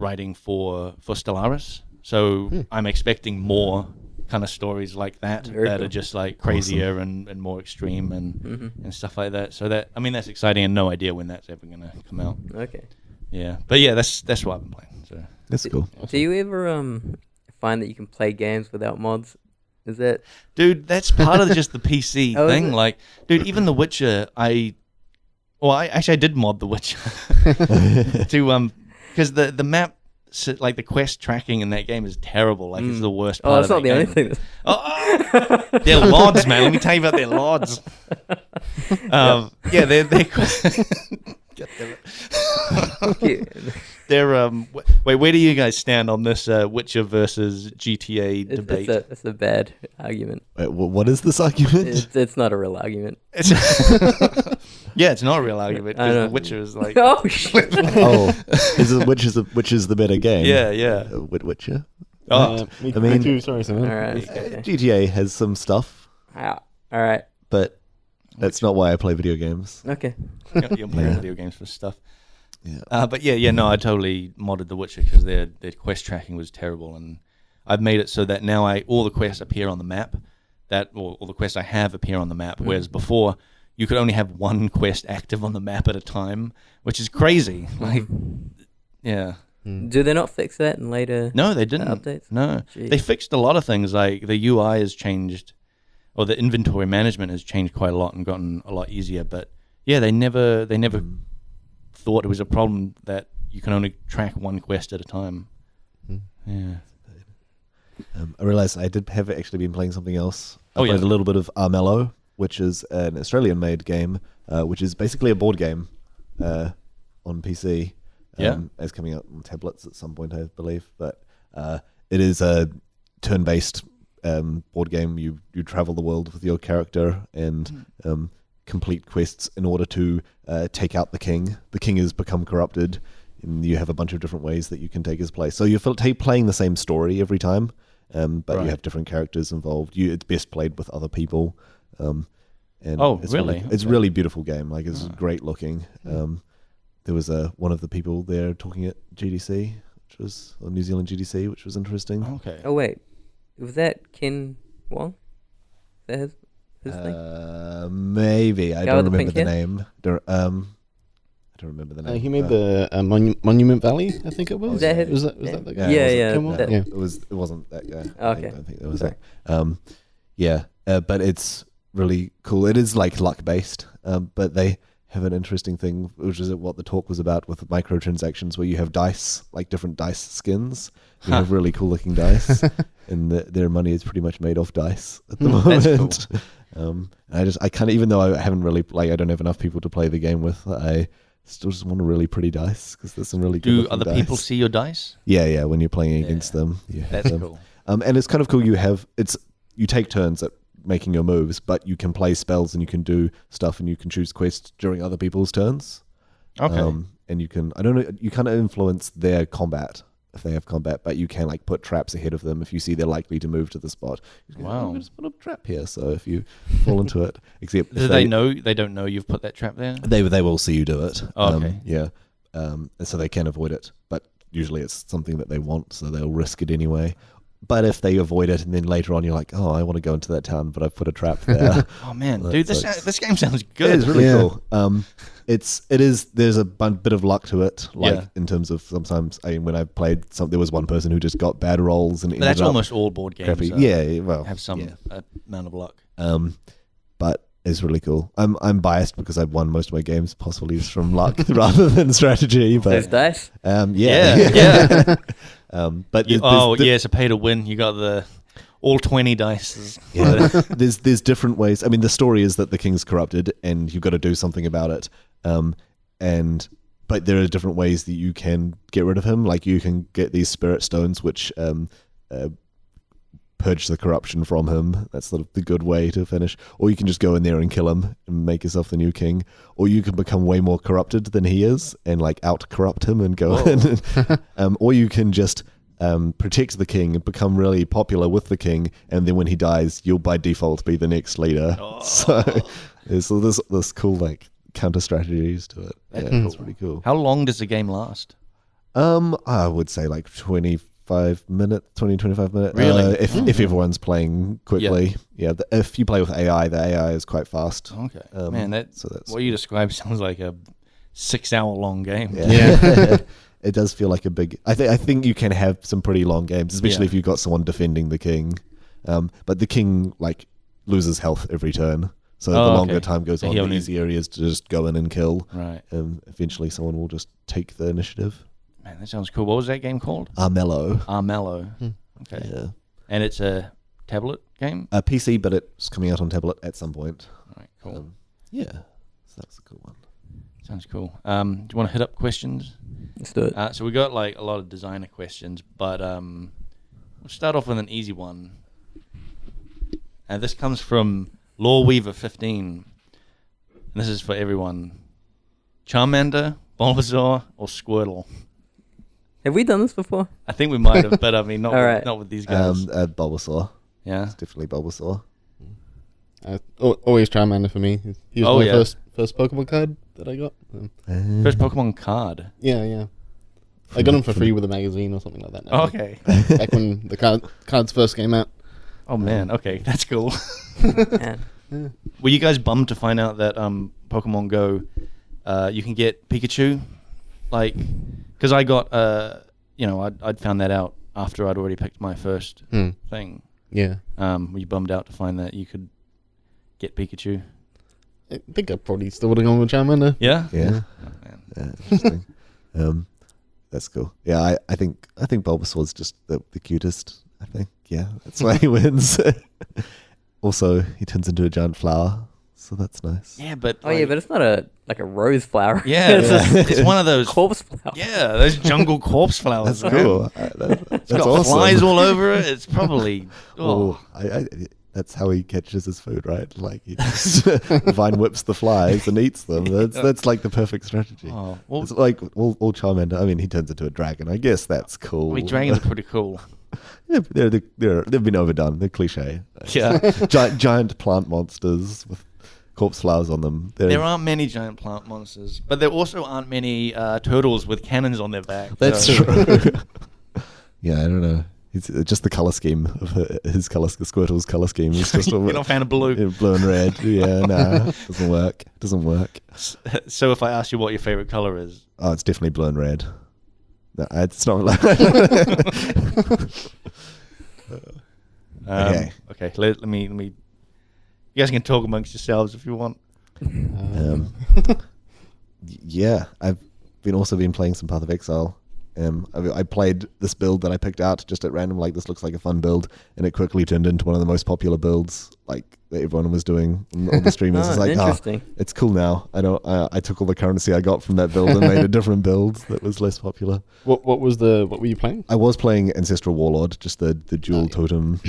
writing for Stellaris, so I'm expecting more kind of stories like that that are just like crazier and more extreme and stuff like that. So that's exciting, and no idea when that's ever going to come out. Okay. Yeah, but yeah, that's what I've been playing. So that's cool. Do you ever find that you can play games without mods? Is that, dude? That's part of just the PC thing. Like, dude, even The Witcher, I did mod The Witcher to because the map, like the quest tracking in that game is terrible. Like it's the worst part. That's not the only thing. They're LODs, man. Let me tell you about their LODs. They're wait, where do you guys stand on this Witcher versus GTA debate? It's a bad argument. Wait, what is this argument? It's not a real argument. It's not a real argument, because The Witcher is like which is the better game? Yeah. Witcher. Me too. Sorry, Simon. All right. Okay. GTA has some stuff. All right. But that's not why I play video games. Okay. You're playing video games for stuff. Yeah. But no, I totally modded The Witcher because their quest tracking was terrible, and I've made it so that now all the quests appear on the map. All the quests I have appear on the map, whereas before you could only have one quest active on the map at a time, which is crazy. Like, yeah. Do they not fix that in later? No, they didn't. Updates? No, Jeez. They fixed a lot of things. Like the UI has changed, or the inventory management has changed quite a lot and gotten a lot easier. But yeah, they never thought it was a problem that you can only track one quest at a time. Yeah. I realized I have actually been playing something else. I played a little bit of Mellow, which is an Australian-made game, which is basically a board game on PC. It's coming out on tablets at some point, I believe. But it is a turn-based board game. You travel the world with your character and complete quests in order to take out the king. The king has become corrupted, and you have a bunch of different ways that you can take his place. So you're playing the same story every time, but you have different characters involved. It's best played with other people. And it's really? It's a really beautiful game. Like, it's great looking. There was one of the people there talking at GDC, or New Zealand GDC, which was interesting. Okay. Oh wait, was that Ken Wong? Is that his his thing? Maybe. I Guy don't with the remember pink the hair? name. I don't remember the name. He made the Monument Valley, I think it was. Is that his- Was that the guy? Yeah, Come on. that- Yeah. It wasn't that guy. Okay. I don't think that was it. But it's really cool. It is like luck based, but they have an interesting thing, which is what the talk was about with microtransactions, where you have dice, like different dice skins. You have really cool looking dice, and their money is pretty much made off dice at the moment. That's cool. I kind of, even though I haven't really, I don't have enough people to play the game with, I still just want a really pretty dice because there's some really good Do looking other dice. people see your dice? Yeah, when you're playing against them. You have That's them. cool. And it's kind of cool. You take turns at making your moves, but you can play spells and you can do stuff and you can choose quests during other people's turns. Okay. And you can, I don't know, you kind of influence their combat if they have combat, but you can like put traps ahead of them if you see they're likely to move to the spot. You can go, Wow. I'm going to put a trap here. So if you fall into it, except Do if they know? They don't know you've put that trap there? they will see you do it. Oh, okay. And so they can avoid it, but usually it's something that they want, so they'll risk it anyway. But if they avoid it and then later on you're like, oh, I want to go into that town, but I've put a trap there. Oh man, Well, dude, so this game sounds good. It is really Yeah. cool. There's a bit of luck to it, like Yeah. in terms of sometimes when I played, there was one person who just got bad rolls and But that's ended up almost all board games. crappy. Yeah, well, have some yeah. amount of luck. But it's really cool. I'm biased because I've won most of my games possibly from luck rather than strategy. Those But dice? Yeah. but It's a pay to win. You got the all 20 dice. yeah, there's different ways. I mean, the story is that the king's corrupted and you've got to do something about it. But there are different ways that you can get rid of him. Like you can get these spirit stones, which purge the corruption from him. That's sort of the good way to finish. Or you can just go in there and kill him and make yourself the new king. Or you can become way more corrupted than he is and like out corrupt him and go in. Or you can just protect the king and become really popular with the king, and then when he dies, you'll by default be the next leader. So there's this cool like counter strategies to it. It's pretty cool. How long does the game last? I would say like 25 minutes. Really? If everyone's playing quickly. Yeah. If you play with AI, the AI is quite fast. Okay. So that's what you described sounds like a 6-hour long game. Yeah. It does feel like a big. I think you can have some pretty long games, especially if you've got someone defending the king. But the king like loses health every turn, so the longer time goes on, the easier it is to just go in and kill. Right. Eventually, someone will just take the initiative. Man, that sounds cool. What was that game called? Mellow. Mellow. Okay. Yeah. And it's a tablet game? PC, but it's coming out on tablet at some point. All right, cool. Yeah. So that's a cool one. Sounds cool. Do you want to hit up questions? Let's do it. So we got like a lot of designer questions, but we'll start off with an easy one. And this comes from Lawweaver15. And this is for everyone. Charmander, Bulbasaur, or Squirtle? Have we done this before? I think we might have, but I mean, not, All right. not with these guys. Bulbasaur. Yeah. It's definitely Bulbasaur. Always Charmander for me. He was my first Pokemon card that I got. First Pokemon card. Yeah. I got him for free with a magazine or something like that. Oh, okay. Back when the cards first came out. Oh man, okay, that's cool. Man. Were you guys bummed to find out that Pokemon Go, you can get Pikachu? Like, because I got, I'd found that out after I'd already picked my first thing. Yeah. Were you bummed out to find that you could get Pikachu? I think I probably still would have gone with Charmander. Yeah? Yeah. Oh, man. Yeah, interesting. That's cool. Yeah, I think Bulbasaur's just the cutest. I think. Yeah, that's why he wins. Also, he turns into a giant flower, so that's nice. Yeah, but But it's not a rose flower. Yeah, it's it's one of those corpse flower. Yeah, those jungle corpse flowers. That's man. cool. It's That's got awesome. flies all over it. It's probably that's how he catches his food, right? Like he just vine whips the flies and eats them. That's like the perfect strategy. Oh, well, It's like all Charmander. I mean, he turns into a dragon. I guess that's cool. I mean, dragons are pretty cool. Yeah, they've been overdone. They're cliche. Yeah. Giant plant monsters with corpse flowers on them. There aren't many giant plant monsters, but there also aren't many turtles with cannons on their back. That's so. true. Yeah, I don't know. It's just the color scheme of his color, Squirtle's color scheme is just You're not a fan of blue. Blue and red. Yeah, no, doesn't work. So if I ask you what your favorite color is, oh, it's definitely blue and red. No, it's not. Okay. Let me. You guys can talk amongst yourselves if you want. Yeah, I've been playing some Path of Exile. I played this build that I picked out just at random, like this looks like a fun build, and it quickly turned into one of the most popular builds, like that everyone was doing. All the streamers. It's like, interesting. It's cool now. I took all the currency I got from that build and made a different build that was less popular. What were you playing? I was playing Ancestral Warlord, just the dual totem,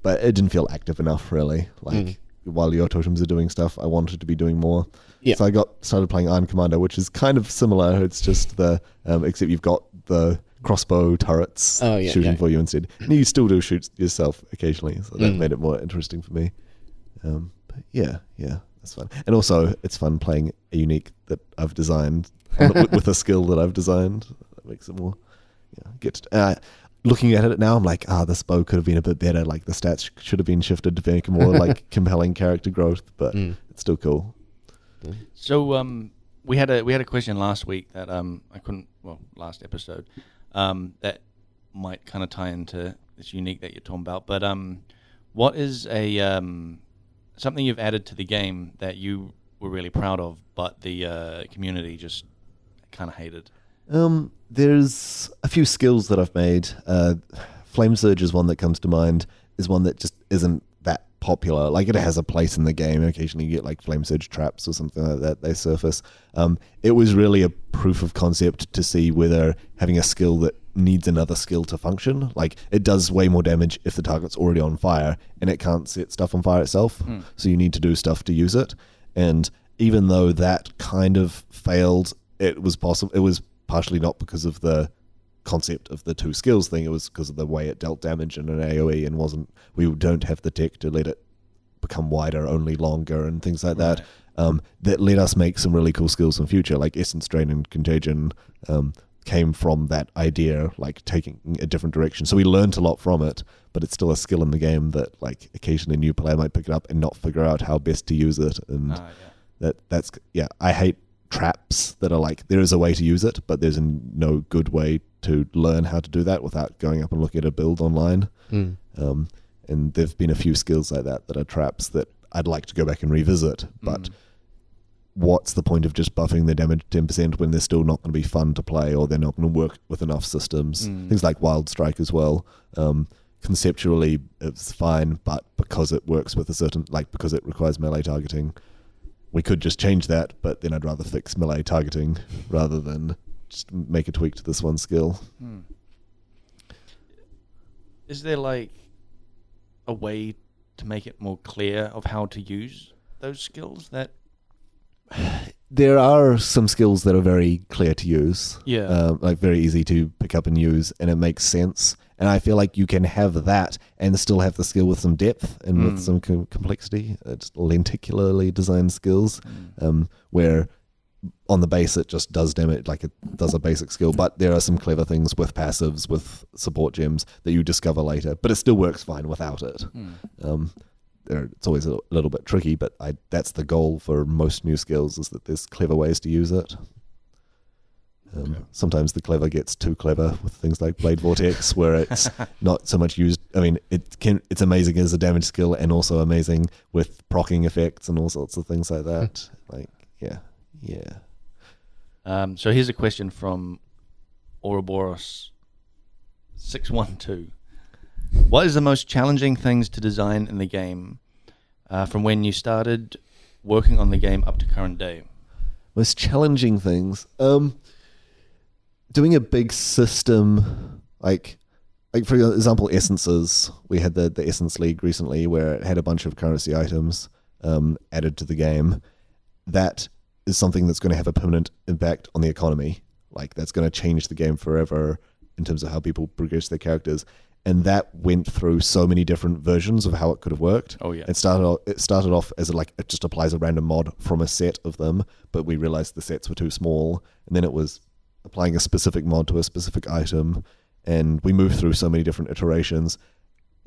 but it didn't feel active enough really. Like while your totems are doing stuff, I wanted to be doing more. Yeah. So I started playing Iron Commander, which is kind of similar. It's just except you've got the crossbow turrets shooting for you instead. And you still do shoot yourself occasionally, so that made it more interesting for me. But yeah, that's fun. And also, it's fun playing a unique that I've designed with a skill that I've designed. That makes it more. Looking at it now, I'm like, this bow could have been a bit better. Like the stats should have been shifted to make more like compelling character growth, but it's still cool. So we had a question last week that last episode that might kind of tie into this unique that you're talking about. But what is a something you've added to the game that you were really proud of, but the community just kind of hated? There's a few skills that I've made. Flame Surge is one that comes to mind. Is one that just isn't that popular. Like it has a place in the game. Occasionally you get like Flame Surge traps or something like that. They surface. It was really a proof of concept to see whether having a skill that needs another skill to function. Like it does way more damage if the target's already on fire and it can't set stuff on fire itself. So you need to do stuff to use it. And even though that kind of failed, it was possible. It was partially not because of the concept of the two skills thing. It was because of the way it dealt damage in an AoE and we don't have the tech to let it become wider, only longer and things like that. That let us make some really cool skills in the future, like Essence Drain and Contagion came from that idea, like taking a different direction. So we learned a lot from it, but it's still a skill in the game that like occasionally a new player might pick it up and not figure out how best to use it. And I hate traps that are like, there is a way to use it, but there's no good way to learn how to do that without going up and looking at a build online. And there've been a few skills like that are traps that I'd like to go back and revisit, but what's the point of just buffing the damage 10% when they're still not going to be fun to play, or they're not going to work with enough systems? Things like Wild Strike as well. Conceptually it's fine, but because it works with because it requires melee targeting, we could just change that, but then I'd rather fix melee targeting rather than just make a tweak to this one skill. Is there like a way to make it more clear of how to use those skills? That there are some skills that are very clear to use, like very easy to pick up and use, and it makes sense. And I feel like you can have that and still have the skill with some depth and with some complexity. It's lenticularly designed skills, where on the base it just does damage, like it does a basic skill, but there are some clever things with passives, with support gems that you discover later, but it still works fine without it. It's always a little bit tricky, but that's the goal for most new skills, is that there's clever ways to use it. Sometimes the clever gets too clever with things like Blade Vortex, where it's not so much used. I mean, it's amazing as a damage skill and also amazing with proccing effects and all sorts of things like that. So here's a question from Ouroboros 612. What is the most challenging things to design in the game from when you started working on the game up to current day? Most challenging things? Doing a big system, like for example, essences. We had the Essence League recently where it had a bunch of currency items added to the game. That is something that's going to have a permanent impact on the economy. Like that's going to change the game forever in terms of how people progress their characters. And that went through so many different versions of how it could have worked. Oh yeah. It started off as it just applies a random mod from a set of them, but we realized the sets were too small, and then it was applying a specific mod to a specific item, and we moved through so many different iterations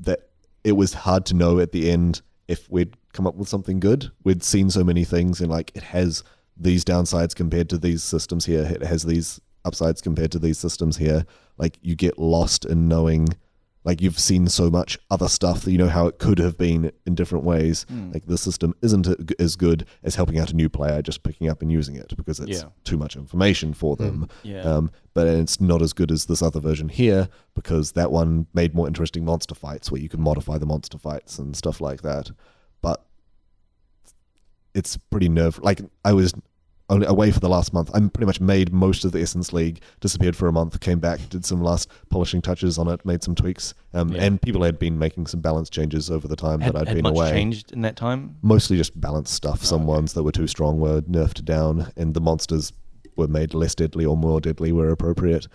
that it was hard to know at the end if we'd come up with something good. We'd seen so many things, and like, it has these downsides compared to these systems here, it has these upsides compared to these systems here. Like, you get lost in knowing, like, you've seen so much other stuff that you know how it could have been in different ways. Like, the system isn't as good as helping out a new player just picking up and using it, because it's too much information for them. But it's not as good as this other version here, because that one made more interesting monster fights where you can modify the monster fights and stuff like that. But it's pretty like, I was only away for the last month. I pretty much made most of the Essence League, disappeared for a month, came back, did some last polishing touches on it, made some tweaks, and people had been making some balance changes over the time that I'd been away. Had much changed in that time? Mostly just balance stuff. Some ones that were too strong were nerfed down, and the monsters were made less deadly or more deadly where appropriate.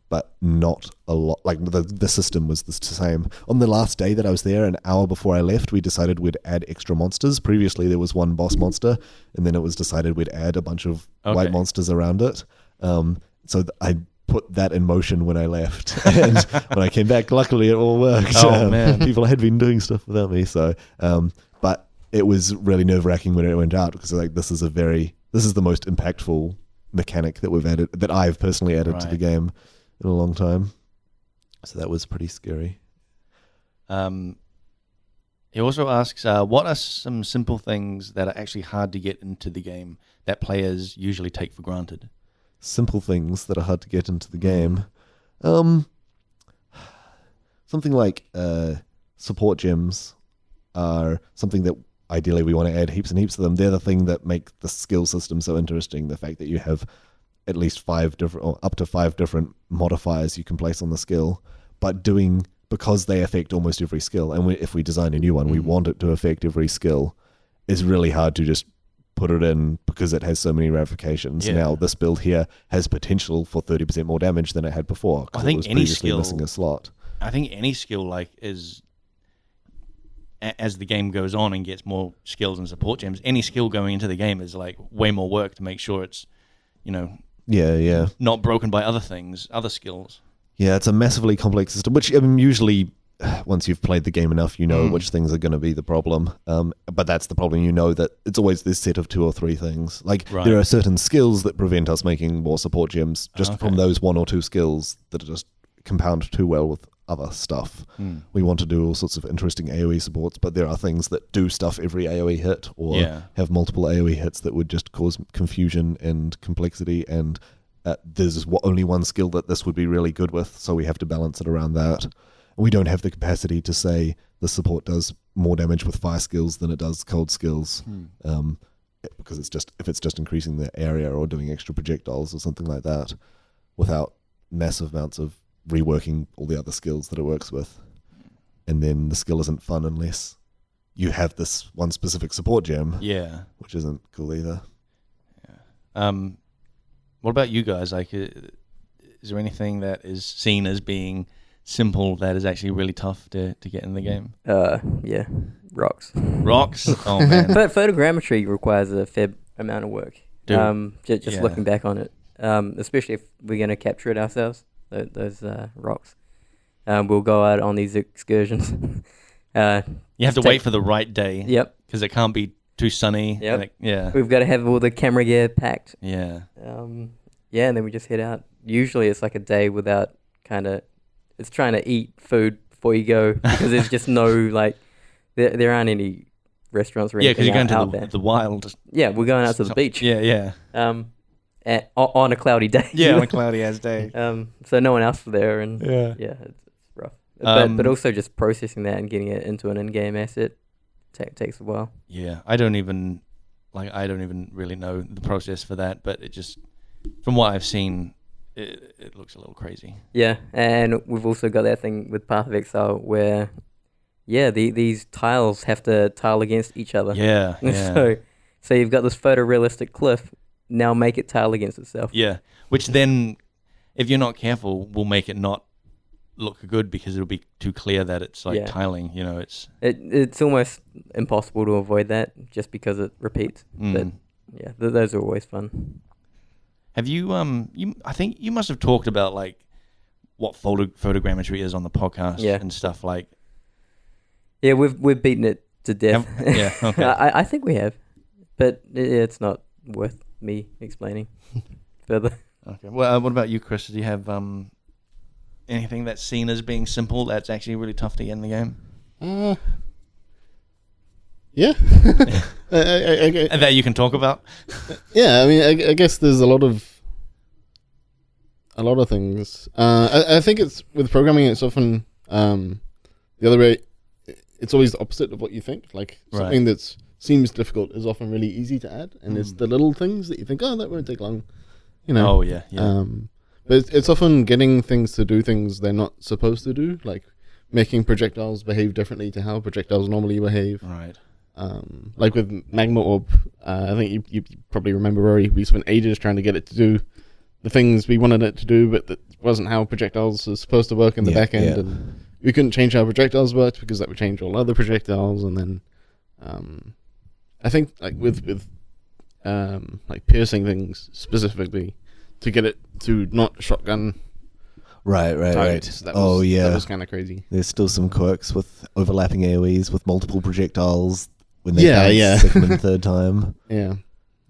But not a lot. Like, the system was the same. On the last day that I was there, an hour before I left, we decided we'd add extra monsters. Previously, there was one boss monster, and then it was decided we'd add a bunch of white monsters around it. So I put that in motion when I left. And when I came back, luckily it all worked. Oh, man. People had been doing stuff without me. So, but it was really nerve-wracking when it went out, because like, this is the most impactful mechanic that we've added, that I've personally added to the game in a long time. So that was pretty scary. He also asks, what are some simple things that are actually hard to get into the game that players usually take for granted? Simple things that are hard to get into the game. Something like support gems are something that ideally we want to add heaps and heaps of them. They're the thing that make the skill system so interesting. The fact that you have at least 5 different, or up to 5 different modifiers you can place on the skill, but because they affect almost every skill, and if we design a new one, we want it to affect every skill, is really hard to just put it in, because it has so many ramifications. Now, this build here has potential for 30% more damage than it had before. I think any skill missing a slot. I think any skill, like, is, as the game goes on and gets more skills and support gems, any skill going into the game is like way more work to make sure it's, not broken by other things, other skills. Yeah, it's a massively complex system, which, I mean, usually once you've played the game enough, you know which things are going to be the problem. But that's the problem, that it's always this set of 2 or 3 things. Like, there are certain skills that prevent us making more support gems just from those 1 or 2 skills that are just compound too well with other stuff. We want to do all sorts of interesting AoE supports, but there are things that do stuff every AoE hit, or have multiple AoE hits that would just cause confusion and complexity, and there's only one skill that this would be really good with, so we have to balance it around that. We don't have the capacity to say the support does more damage with fire skills than it does cold skills, because if it's just increasing the area or doing extra projectiles or something like that, without massive amounts of reworking all the other skills that it works with. And then the skill isn't fun unless you have this one specific support gem, which isn't cool either. What about you guys? Like, is there anything that is seen as being simple that is actually really tough to get in the game? Rocks. Oh, man. But photogrammetry requires a fair amount of work. Just looking back on it, especially if we're going to capture it ourselves. Those rocks. We'll go out on these excursions. You have to wait for the right day. Yep. Because it can't be too sunny. Yep. We've got to have all the camera gear packed. Yeah. And then we just head out. Usually it's like a day without it's trying to eat food before you go, because there's just no, like, there aren't any restaurants or anything. Yeah, because you're going to the wild. Yeah, we're going out to the beach. Yeah. On a cloudy day. Yeah, on a cloudy ass day. So no one else is there, and it's rough. But also just processing that and getting it into an in-game asset takes a while. Yeah, I don't even really know the process for that, but it just, from what I've seen, it looks a little crazy. Yeah, and we've also got that thing with Path of Exile where, these tiles have to tile against each other. Yeah. So you've got this photorealistic cliff. Now make it tile against itself. Yeah, which then, if you're not careful, will make it not look good, because it'll be too clear that it's like tiling. It's almost impossible to avoid that just because it repeats. But those are always fun. Have you I think you must have talked about, like, what photogrammetry is on the podcast and stuff like. Yeah, we've beaten it to death. Yeah, okay. I think we have, but it's not worth me explaining further. Okay. Well, what about you, Chris? Do you have anything that's seen as being simple that's actually really tough to get in the game? Yeah. And that you can talk about? Yeah, I mean, I guess there's a lot of things. I think it's with programming. It's often the other way. It's always the opposite of what you think. Like something that seems difficult is often really easy to add, and it's the little things that you think, oh, that won't take long. You know. Oh yeah. But it's often getting things to do things they're not supposed to do, like making projectiles behave differently to how projectiles normally behave. Right. Like with Magma Orb, I think you probably remember, Rory, we spent ages trying to get it to do the things we wanted it to do, but that wasn't how projectiles are supposed to work in the back end, and we couldn't change how projectiles worked because that would change all other projectiles, and then I think like with like piercing things specifically to get it to not shotgun. Right. That was kind of crazy. There's still some quirks with overlapping AoEs with multiple projectiles when they bounce second and third time. Yeah.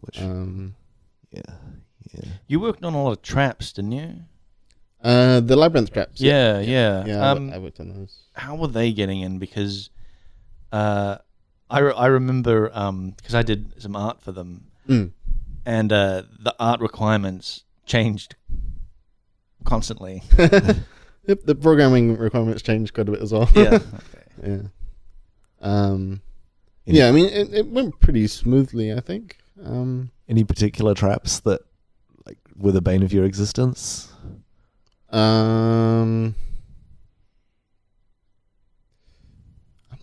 Which, yeah. You worked on a lot of traps, didn't you? The labyrinth traps. Yeah. I worked on those. How were they getting in? Because I remember because I did some art for them, and the art requirements changed constantly. Yep, the programming requirements changed quite a bit as well. Yeah. Okay. Yeah. I mean, it went pretty smoothly, I think. Any particular traps that like were the bane of your existence? I'm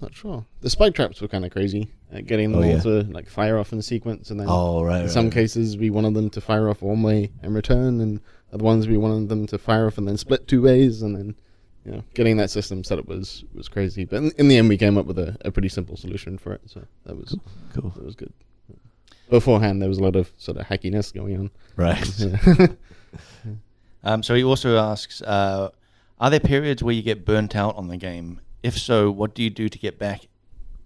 not sure. The spike traps were kind of crazy. Getting them all to like fire off in sequence, and then in some cases we wanted them to fire off one way and return, and other ones we wanted them to fire off and then split two ways, and then getting that system set up was crazy. But in the end, we came up with a pretty simple solution for it, so that was cool. That was good. Beforehand, there was a lot of sort of hackiness going on. Right. So he also asks, are there periods where you get burnt out on the game? If so, what do you do to get back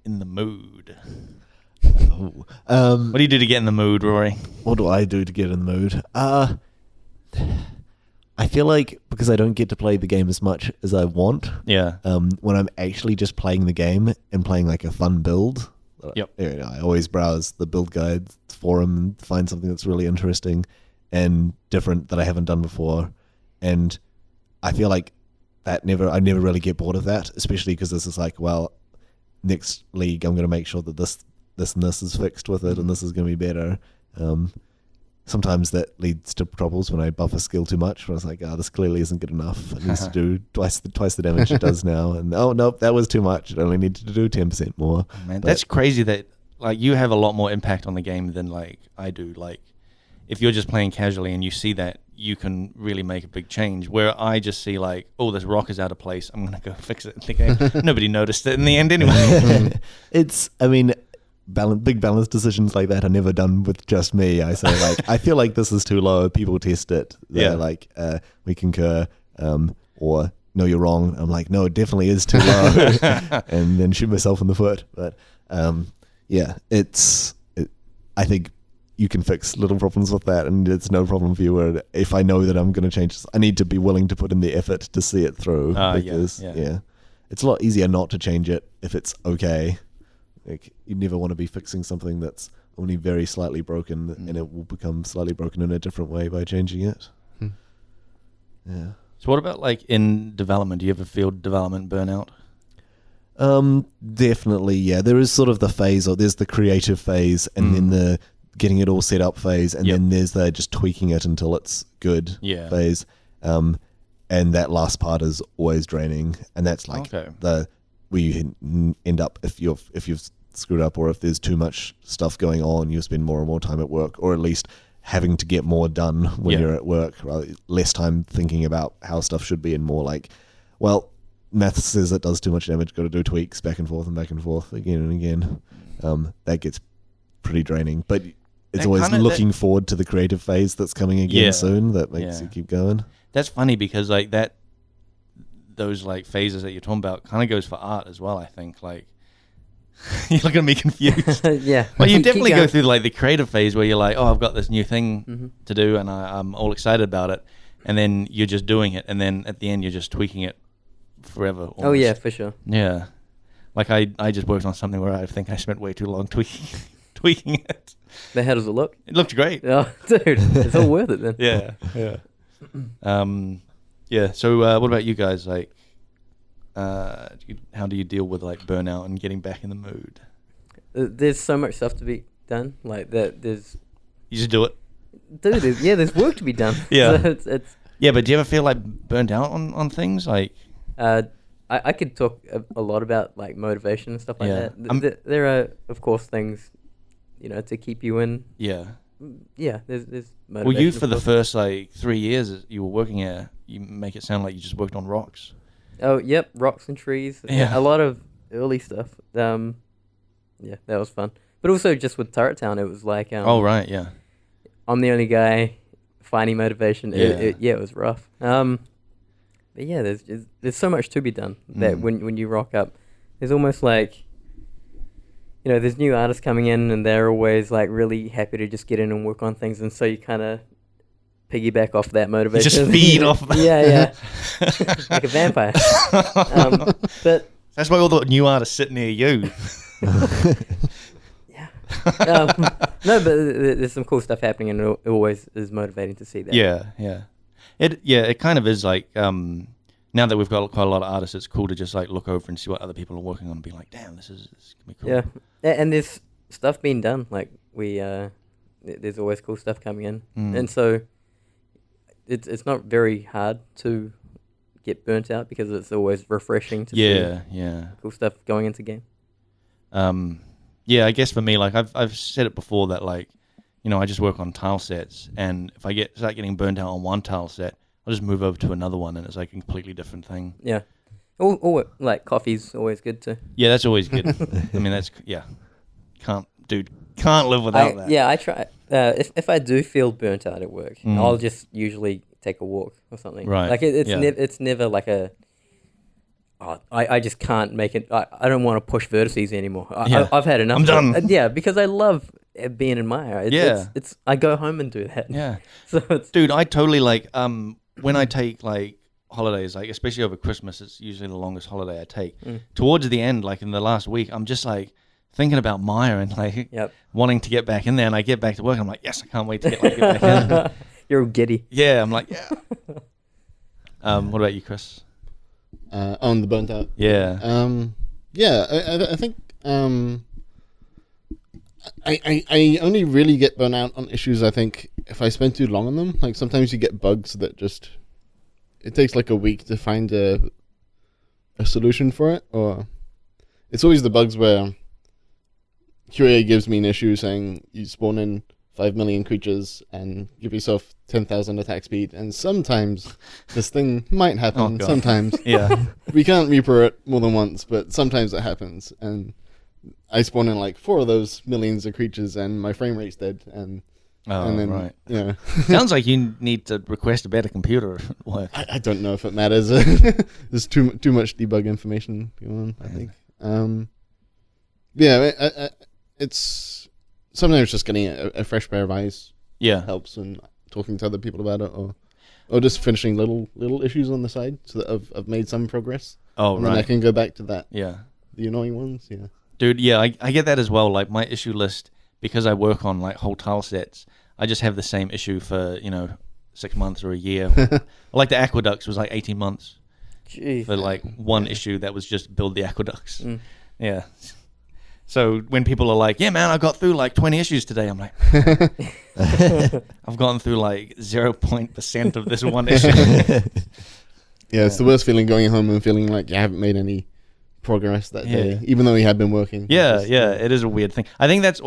in the mood? What do you do to get in the mood, Rory? What do I do to get in the mood? I feel like because I don't get to play the game as much as I want. Yeah. When I'm actually just playing the game and playing like a fun build. Yep. I always browse the build guides forum and find something that's really interesting and different that I haven't done before, and I feel like I never really get bored of that, especially because this is like, well, next league I'm going to make sure that this and this is fixed with it, and this is going to be better. Sometimes that leads to troubles when I buff a skill too much, where I was like, this clearly isn't good enough. It needs to do twice the damage it does now. And oh, nope, that was too much. It only needed to do 10% more. Oh, man, that's crazy that like you have a lot more impact on the game than like I do. Like if you're just playing casually and you see that, you can really make a big change. Where I just see like, oh, this rock is out of place. I'm going to go fix it in the game. Nobody noticed it in the end anyway. Big balance decisions like that are never done with just me. I say like, I feel like this is too low. People test it. They're like, we concur, or no, you're wrong. I'm like, no, it definitely is too low, and then shoot myself in the foot. But I think you can fix little problems with that, and it's no problem for you. Where if I know that I'm going to change this, I need to be willing to put in the effort to see it through. Because it's a lot easier not to change it if it's okay. Like, you never want to be fixing something that's only very slightly broken, and it will become slightly broken in a different way by changing it. Yeah. So what about like in development? Do you ever feel development burnout? Definitely, yeah. There is sort of the phase, or there's the creative phase, and then the getting it all set up phase, and then there's the just tweaking it until it's good phase. And that last part is always draining, and that's like where you end up if you've screwed up, or if there's too much stuff going on, you spend more and more time at work, or at least having to get more done when you're at work, right? Less time thinking about how stuff should be, and more like, well, math says it does too much damage, got to do tweaks back and forth again and again. That gets pretty draining, but it's always looking forward to the creative phase that's coming again soon that makes you keep going. That's funny because like that those like phases that you're talking about kind of goes for art as well. I think like you're looking at me confused. Yeah. Well, you definitely go through like the creative phase where you're like, oh, I've got this new thing to do, and I'm all excited about it, and then you're just doing it, and then at the end you're just tweaking it forever. Almost. Oh yeah, for sure. Yeah. Like I just worked on something where I think I spent way too long tweaking it. But how does it look? It looked great. Oh, dude, it's all worth it then. Yeah. Yeah. So what about you guys? Like, how do you deal with like burnout and getting back in the mood? There's so much stuff to be done. Like that. There's. You just do it. Dude, there's work to be done. Yeah. So it's. Yeah, but do you ever feel like burnt out on things like? I could talk a lot about like motivation and stuff like that. There are, of course, things, to keep you in. Yeah. Yeah, there's motivation. Well, you for the first like 3 years you were working here, you make it sound like you just worked on rocks. Oh, yep, rocks and trees. Yeah. A lot of early stuff. Yeah, that was fun. But also just with Turret Town, it was like. Oh right, yeah. I'm the only guy finding motivation. It was rough. But yeah, there's so much to be done that when you rock up, there's almost like, there's new artists coming in and they're always like really happy to just get in and work on things, and so you kind of piggyback off that motivation. You just feed off that. Yeah, like a vampire. But that's why all the new artists sit near you. Yeah. No, but there's some cool stuff happening, and it always is motivating to see that. Yeah. It kind of is like now that we've got quite a lot of artists, it's cool to just like look over and see what other people are working on and be like, damn, this can be cool. Yeah, and there's stuff being done. Like there's always cool stuff coming in, and so it's not very hard to get burnt out because it's always refreshing to see cool stuff going into game. Yeah, I guess for me, like I've said it before that like, I just work on tile sets, and if I start getting burnt out on one tile set, I'll just move over to another one, and it's like a completely different thing. Yeah. Or like coffee's always good too. Yeah, that's always good. I mean, can't live without that. Yeah, I try. If I do feel burnt out at work, I'll just usually take a walk or something. Right. Like it's never like a. Oh, I just can't make it. I don't want to push vertices anymore. I've had enough. I'm done. Yeah, because I love being in Maya. It's I go home and do that. Yeah. So dude, I totally like when I take like holidays, like especially over Christmas, it's usually the longest holiday I take. Towards the end, like in the last week, I'm just like thinking about Maya and like wanting to get back in there, and I get back to work, I'm like, yes, I can't wait to get back in. You're giddy. Yeah, I'm like, yeah. What about you, Chris? On the burnt out. Yeah. I think I only really get burnt out on issues, I think, if I spend too long on them. Like sometimes you get bugs that just it takes like a week to find a solution for it, or it's always the bugs where QA gives me an issue saying you spawn in 5 million creatures and give yourself 10,000 attack speed, and sometimes this thing might happen. Sometimes we can't repro it more than once, but sometimes it happens, and I spawn in like 4 of those millions of creatures and my frame rate's dead, and then right. Sounds like you need to request a better computer at work. I don't know if it matters. There's too much debug information going on, I think. It's sometimes just getting a fresh pair of eyes helps, and talking to other people about it, or just finishing little issues on the side so that I've made some progress. And then I can go back to that. Yeah. The annoying ones, Dude, yeah, I get that as well. Like my issue list, because I work on like whole tile sets, I just have the same issue for 6 months or a year. Like the aqueducts was like 18 months. Jeez. For like one issue that was just build the aqueducts. Yeah. So when people are like, yeah, man, I got through like 20 issues today, I'm like, I've gotten through like 0% of this one issue. It's the worst feeling, going home and feeling like you haven't made any progress that day, even though you have been working. It is a weird thing. I think that's,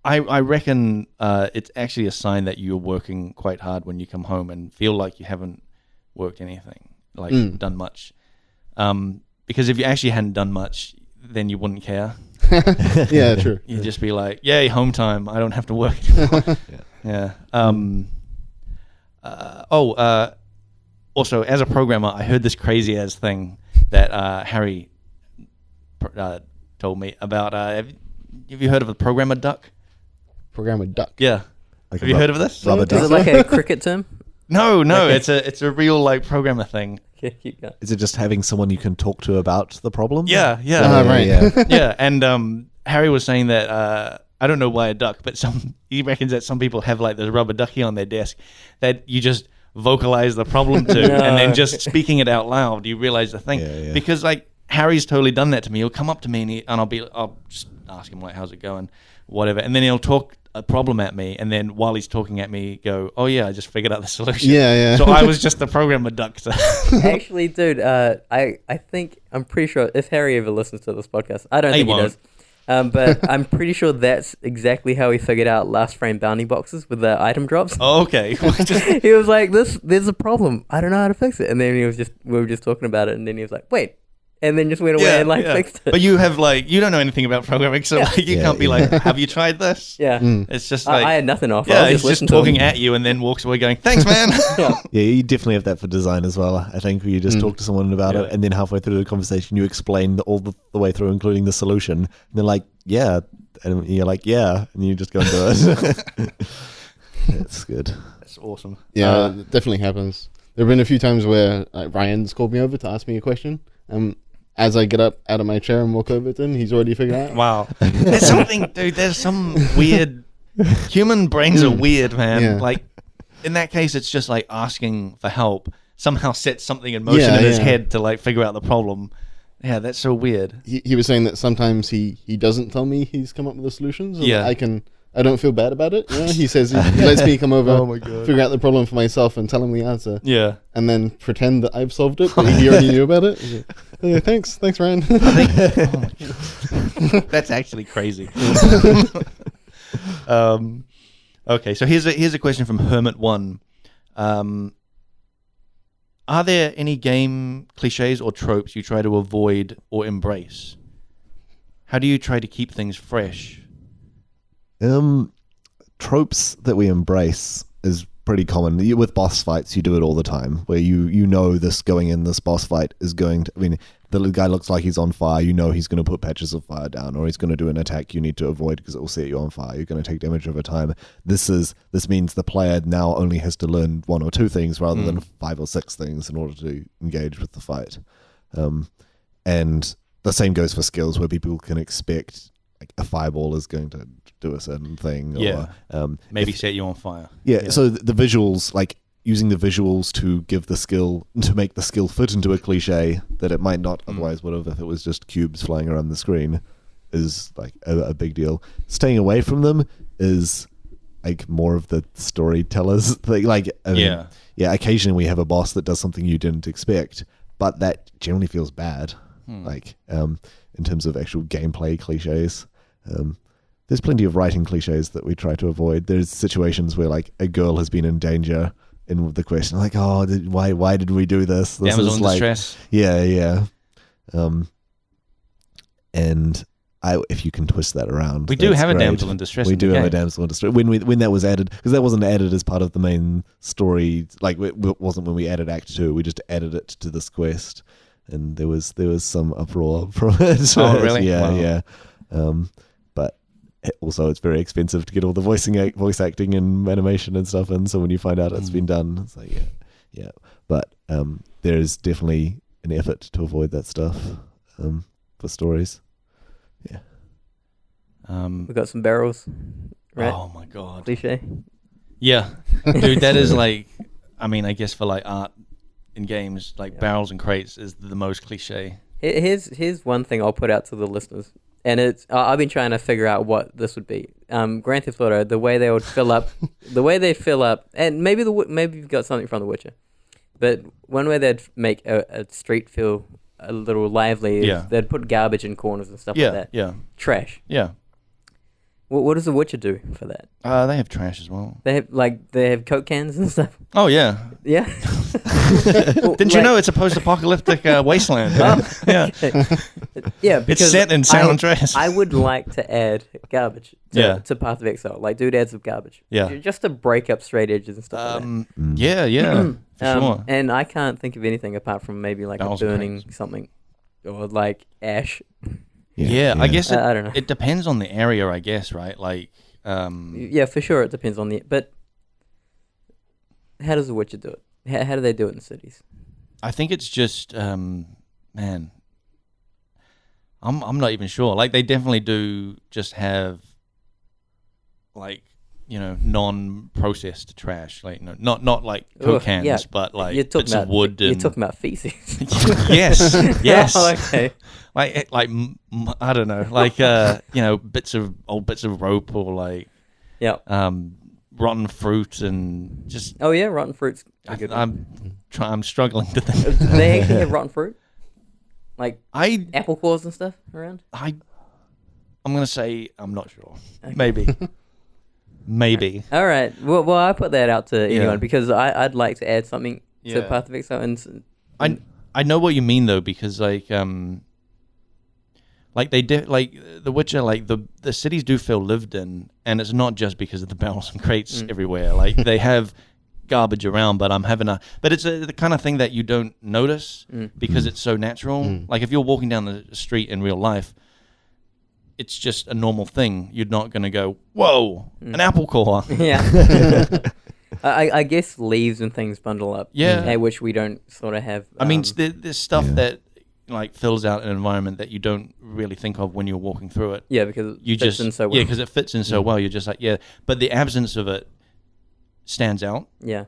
I reckon it's actually a sign that you're working quite hard when you come home and feel like you haven't worked anything, like done much. Because if you actually hadn't done much, then you wouldn't care. Yeah, true. You'd just be like, yay, home time. I don't have to work anymore. also, as a programmer, I heard this crazy ass thing that Harry told me about. Have you heard of a programmer duck? Programmer duck. Yeah. Have you heard of this? Is it like a cricket term? No, Okay. it's a real like programmer thing. Okay, keep going. Is it just having someone you can talk to about the problem? Yeah. Right. Yeah, and Harry was saying that I don't know why a duck, but he reckons that some people have like this rubber ducky on their desk that you just vocalize the problem to, and then just speaking it out loud, you realize the thing. Yeah. Because like Harry's totally done that to me. He'll come up to me and I'll just ask him like, "How's it going?" Whatever, and then he'll talk a problem at me, and then while he's talking at me, go, "Oh yeah, I just figured out the solution." Yeah. So I was just the programmer duck. So. Actually, dude, I think I'm pretty sure if Harry ever listens to this podcast, I don't think he does. But I'm pretty sure that's exactly how he figured out last frame bounty boxes with the item drops. Oh, okay. He was like, there's a problem. I don't know how to fix it. And then we were just talking about it, and then he was like, wait. And then just went away and fixed it. But you don't know anything about programming, so like you can't be like, have you tried this? Yeah. It's just like I had nothing off. Yeah, I he's just talking at you and then walks away going, "Thanks, man." Yeah, you definitely have that for design as well. I think where you just talk to someone about it, and then halfway through the conversation, you explain all the way through, including the solution. And they're like, "Yeah," and you're like, "Yeah," and you just go and do it. It's good. That's awesome. Yeah, it definitely happens. There have been a few times where Ryan's called me over to ask me a question. As I get up out of my chair and walk over to him, he's already figured out. Wow. There's something, dude, there's some weird... Human brains are weird, man. Yeah. Like, in that case, it's just like asking for help. Somehow sets something in motion in his head to like figure out the problem. Yeah, that's so weird. He was saying that sometimes he doesn't tell me he's come up with the solutions. And I don't feel bad about it. You know? He says he lets me come over, figure out the problem for myself, and tell him the answer. Yeah, and then pretend that I've solved it, but he already knew about it. Like, yeah, thanks, Ryan. That's actually crazy. Okay, so here's a question from Hermit1. Are there any game cliches or tropes you try to avoid or embrace? How do you try to keep things fresh? Tropes that we embrace is pretty common. With boss fights, you do it all the time, where you know this boss fight is going to... I mean, the guy looks like he's on fire. You know he's going to put patches of fire down, or he's going to do an attack you need to avoid because it will set you on fire. You're going to take damage over time. This means the player now only has to learn one or two things rather than 5 or 6 things in order to engage with the fight. And the same goes for skills, where people can expect like a fireball is going to do a certain thing. Or, maybe set you on fire. Yeah. So the visuals, like using the visuals to give the skill, to make the skill fit into a cliche that it might not otherwise would have if it was just cubes flying around the screen, is like a big deal. Staying away from them is like more of the storytellers thing. Like, occasionally we have a boss that does something you didn't expect, but that generally feels bad. Like, in terms of actual gameplay cliches. There's plenty of writing cliches that we try to avoid. There's situations where like a girl has been in danger in the question, like, oh, why did we do this? This Damsel is in like, distress. Yeah. And if you can twist that around, we do have great. a damsel in distress. We do have a damsel in distress. When that was added, because that wasn't added as part of the main story. Like it wasn't when we added Act 2. We just added it to this quest, and there was some uproar from it. Oh, really? Yeah. But also, it's very expensive to get all the voice acting and animation and stuff in. So when you find out it's been done, it's like, yeah. But there's definitely an effort to avoid that stuff for stories. Yeah. We got some barrels, right? Oh my god. Cliche. Yeah, dude, that is like, I mean, I guess for like art in games, like barrels and crates is the most cliche. Here's one thing I'll put out to the listeners, and it's I've been trying to figure out what this would be. Grand Theft Auto, the way they would fill up, and maybe you've got something from The Witcher, but one way they'd make a street feel a little lively is they'd put garbage in corners and stuff like that. Yeah. Trash. Yeah. What does The Witcher do for that? They have trash as well. They have Coke cans and stuff. Oh yeah. Yeah. Didn't you know it's a post-apocalyptic wasteland? Yeah. Yeah. Because it's set in San Andreas. I would like to add garbage to Path of Exile, like doodads of garbage. Yeah. Just to break up straight edges and stuff like that. Yeah. For sure. And I can't think of anything apart from maybe like a burning something or like ash. Yeah, I guess I don't know. It depends on the area, I guess, right? Like, yeah, for sure, it depends on but how does The Witcher do it? How do they do it in cities? I think it's just, man, I'm not even sure. Like, they definitely do just have, like, non-processed trash, like not like Coke cans, but like bits of wood. You're talking about feces. yes. Oh, okay. Like I don't know, like bits of rope or like rotten fruit and just. Oh yeah, rotten fruit's a good one. I'm struggling to think. Do they actually have rotten fruit? Like apple cores and stuff around? I'm gonna say I'm not sure. Okay. Maybe. All right. Well, I put that out to anyone because I'd like to add something to Path of Exile. And I know what you mean though, because like they did like The Witcher, like the cities do feel lived in, and it's not just because of the barrels and crates everywhere. Like they have garbage around, but it's the kind of thing that you don't notice because it's so natural. Like if you're walking down the street in real life, it's just a normal thing. You're not going to go, whoa, an apple core. Yeah. I guess leaves and things bundle up. Yeah. Which we don't sort of have. I mean, there's stuff that like fills out an environment that you don't really think of when you're walking through it. Yeah, because it fits in so well. Yeah, because it fits in so well. You're just like, but the absence of it stands out. Yeah.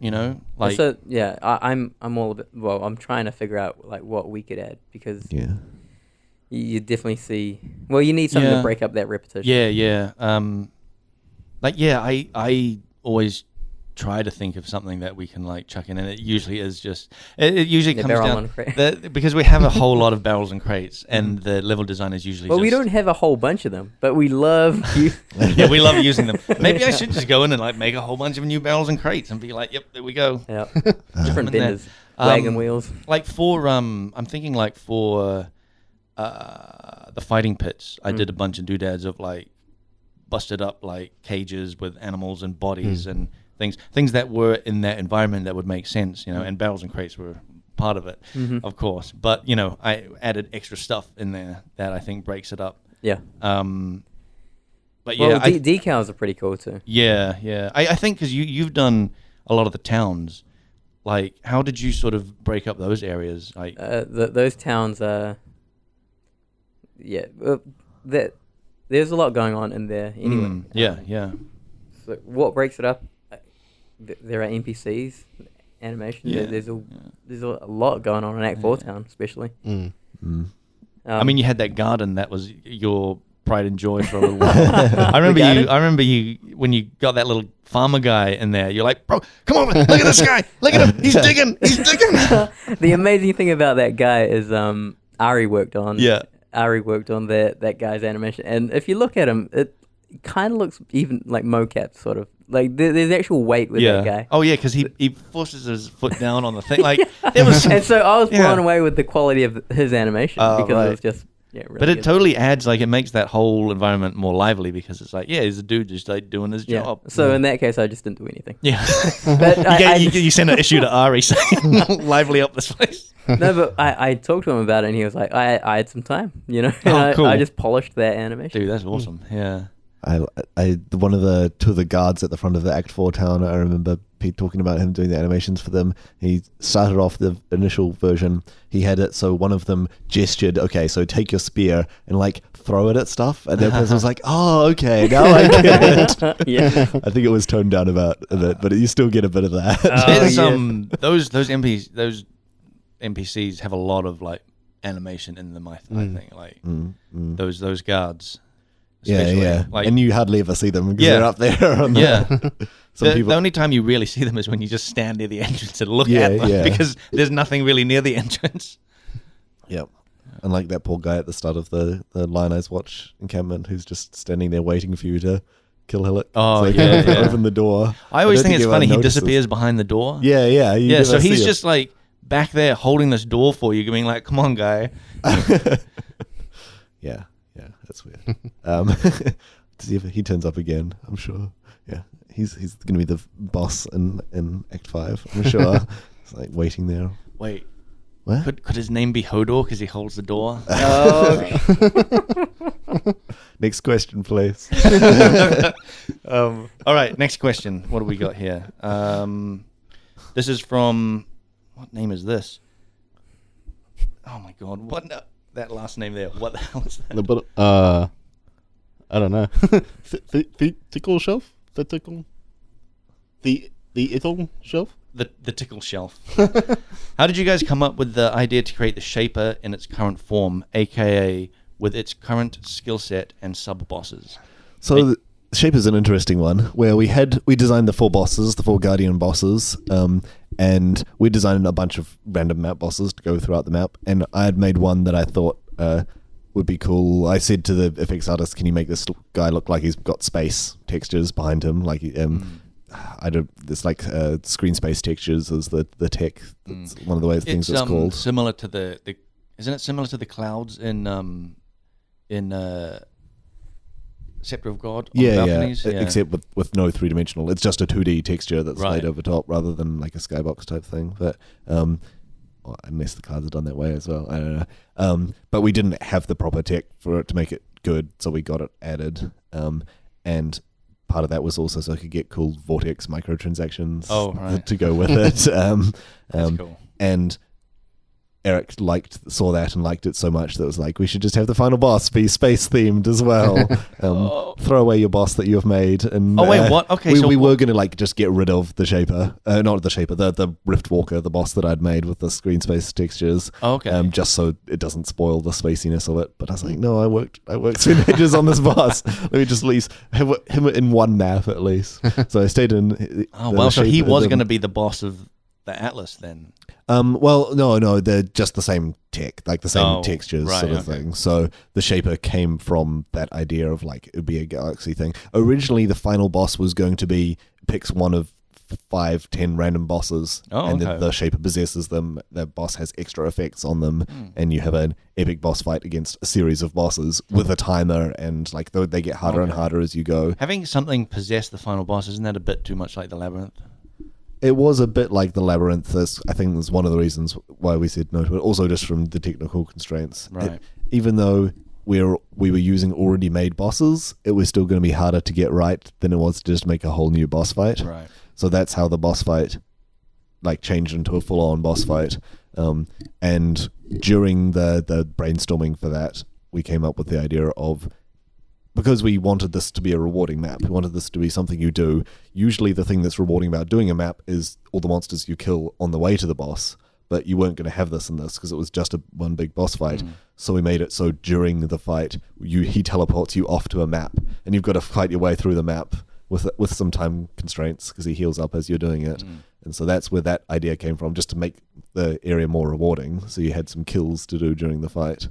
Like. So, yeah, I'm all a bit, I'm trying to figure out like what we could add because. Yeah. You definitely see. Well, you need something to break up that repetition. Yeah. I always try to think of something that we can like chuck in, and it usually is just. It usually comes down because we have a whole lot of barrels and crates, and the level design is usually. Well, we don't have a whole bunch of them, but we love. Yeah, we love using them. Maybe I should just go in and like make a whole bunch of new barrels and crates and be like, "Yep, there we go." Yeah, different benders, wagon wheels. Like for I'm thinking like for. The fighting pits, I did a bunch of doodads of like busted up like cages with animals and bodies and things that were in that environment that would make sense, and barrels and crates were part of it, of course. But I added extra stuff in there that I think breaks it up. Yeah. But yeah, decals are pretty cool too. Yeah. I think because you've done a lot of the towns. Like, how did you sort of break up those areas? Like those towns are. Yeah, there's a lot going on in there anyway. Yeah. So what breaks it up? There are NPCs, animation. Yeah. There's a lot going on in Act 4 town, especially. I mean, you had that garden that was your pride and joy for a little while. I remember you when you got that little farmer guy in there. You're like, bro, come on, look at this guy, look at him, he's digging. The amazing thing about that guy is Ari worked on. Yeah. Ari worked on that guy's animation, and if you look at him, it kind of looks even like mocap, sort of. Like there's actual weight with that guy. Oh yeah, because he forces his foot down on the thing. Like it was, and so I was blown away with the quality of his animation because it was just really but it good. totally adds it makes that whole environment more lively because it's like he's a dude just like doing his job. So in that case, I just didn't do anything. Yeah, but you sent an issue to Ari saying lively up this place. No, but I talked to him about it, and he was like, I had some time, Cool. I just polished that animation. Dude, that's awesome. Yeah. One of two of the guards at the front of the Act 4 town, I remember Pete talking about him doing the animations for them. He started off the initial version. He had it so one of them gestured, okay, so take your spear and like throw it at stuff, and the person was like, oh, okay, now I get it. Yeah. I think it was toned down a bit, but you still get a bit of that. Those NPCs have a lot of like animation in them. I think like those guards. Yeah. Like, and you hardly ever see them because they're up there. On the only time you really see them is when you just stand near the entrance and look at them because there's nothing really near the entrance. Yep. unlike that poor guy at the start of the Lion Eyes Watch encampment who's just standing there waiting for you to kill Howlett. Oh, yeah. Open the door. I always think it's funny he notices. disappears behind the door. Yeah. So he's just like back there holding this door for you, being like, come on, guy. Yeah, that's weird. He turns up again, I'm sure. Yeah, he's going to be the boss in Act 5, I'm sure. It's like waiting there. Wait. What? Could his name be Hodor because he holds the door? Oh. Next question, please. All right, next question. What do we got here? This is from... What name is this? Oh, my God. What... that last name there. What the hell is that? I don't know. Tickle shelf? The tickle? The Ithel shelf? The tickle shelf. How did you guys come up with the idea to create the Shaper in its current form, aka with its current skill set and sub bosses? So the Shaper is an interesting one where we designed the 4 bosses, the 4 Guardian bosses, and we designed a bunch of random map bosses to go throughout the map. And I had made one that I thought would be cool. I said to the effects artist, "Can you make this guy look like he's got space textures behind him, like there's like screen space textures is the tech. That's one of the ways things it's called. Similar to the isn't it similar to the clouds in Scepter of God? Yeah. Except with no 3-dimensional. It's just a 2D texture that's laid over top rather than like a skybox type thing. But unless the cards are done that way as well, I don't know. But we didn't have the proper tech for it to make it good, so we got it added. And part of that was also so I could get cool Vortex microtransactions to go with it. That's cool. And Eric saw that and liked it so much that it was like, we should just have the final boss be space themed as well. Throw away your boss that you have made. And what? Okay, we were going to like just get rid of the Shaper, not the Shaper, the Rift Walker, the boss that I'd made with the screen space textures. Okay, just so it doesn't spoil the spaciness of it. But I was like, no, I worked 3 edges on this boss. Let me just at least have him in one map at least. So I stayed in. So he was going to be the boss of the Atlas then. Well, no, they're just the same tech, like the same textures sort of thing. So the Shaper came from that idea of like it would be a galaxy thing. Originally, the final boss was going to be picks one of 5-10 random bosses, and the Shaper possesses them. The boss has extra effects on them, and you have an epic boss fight against a series of bosses with a timer, and like they get harder and harder as you go. Having something possess the final boss, isn't that a bit too much like the Labyrinth? It was a bit like the Labyrinth. I think that's one of the reasons why we said no to it. Also, just from the technical constraints. Right. Even though we were using already made bosses, it was still going to be harder to get right than it was to just make a whole new boss fight. Right. So that's how the boss fight like changed into a full-on boss fight. And during the brainstorming for that, we came up with the idea of, because we wanted this to be a rewarding map, we wanted this to be something you do. Usually the thing that's rewarding about doing a map is all the monsters you kill on the way to the boss, but you weren't going to have this in this because it was just one big boss fight. So we made it so during the fight, he teleports you off to a map, and you've got to fight your way through the map with some time constraints because he heals up as you're doing it. And so that's where that idea came from, just to make the area more rewarding. So you had some kills to do during the fight.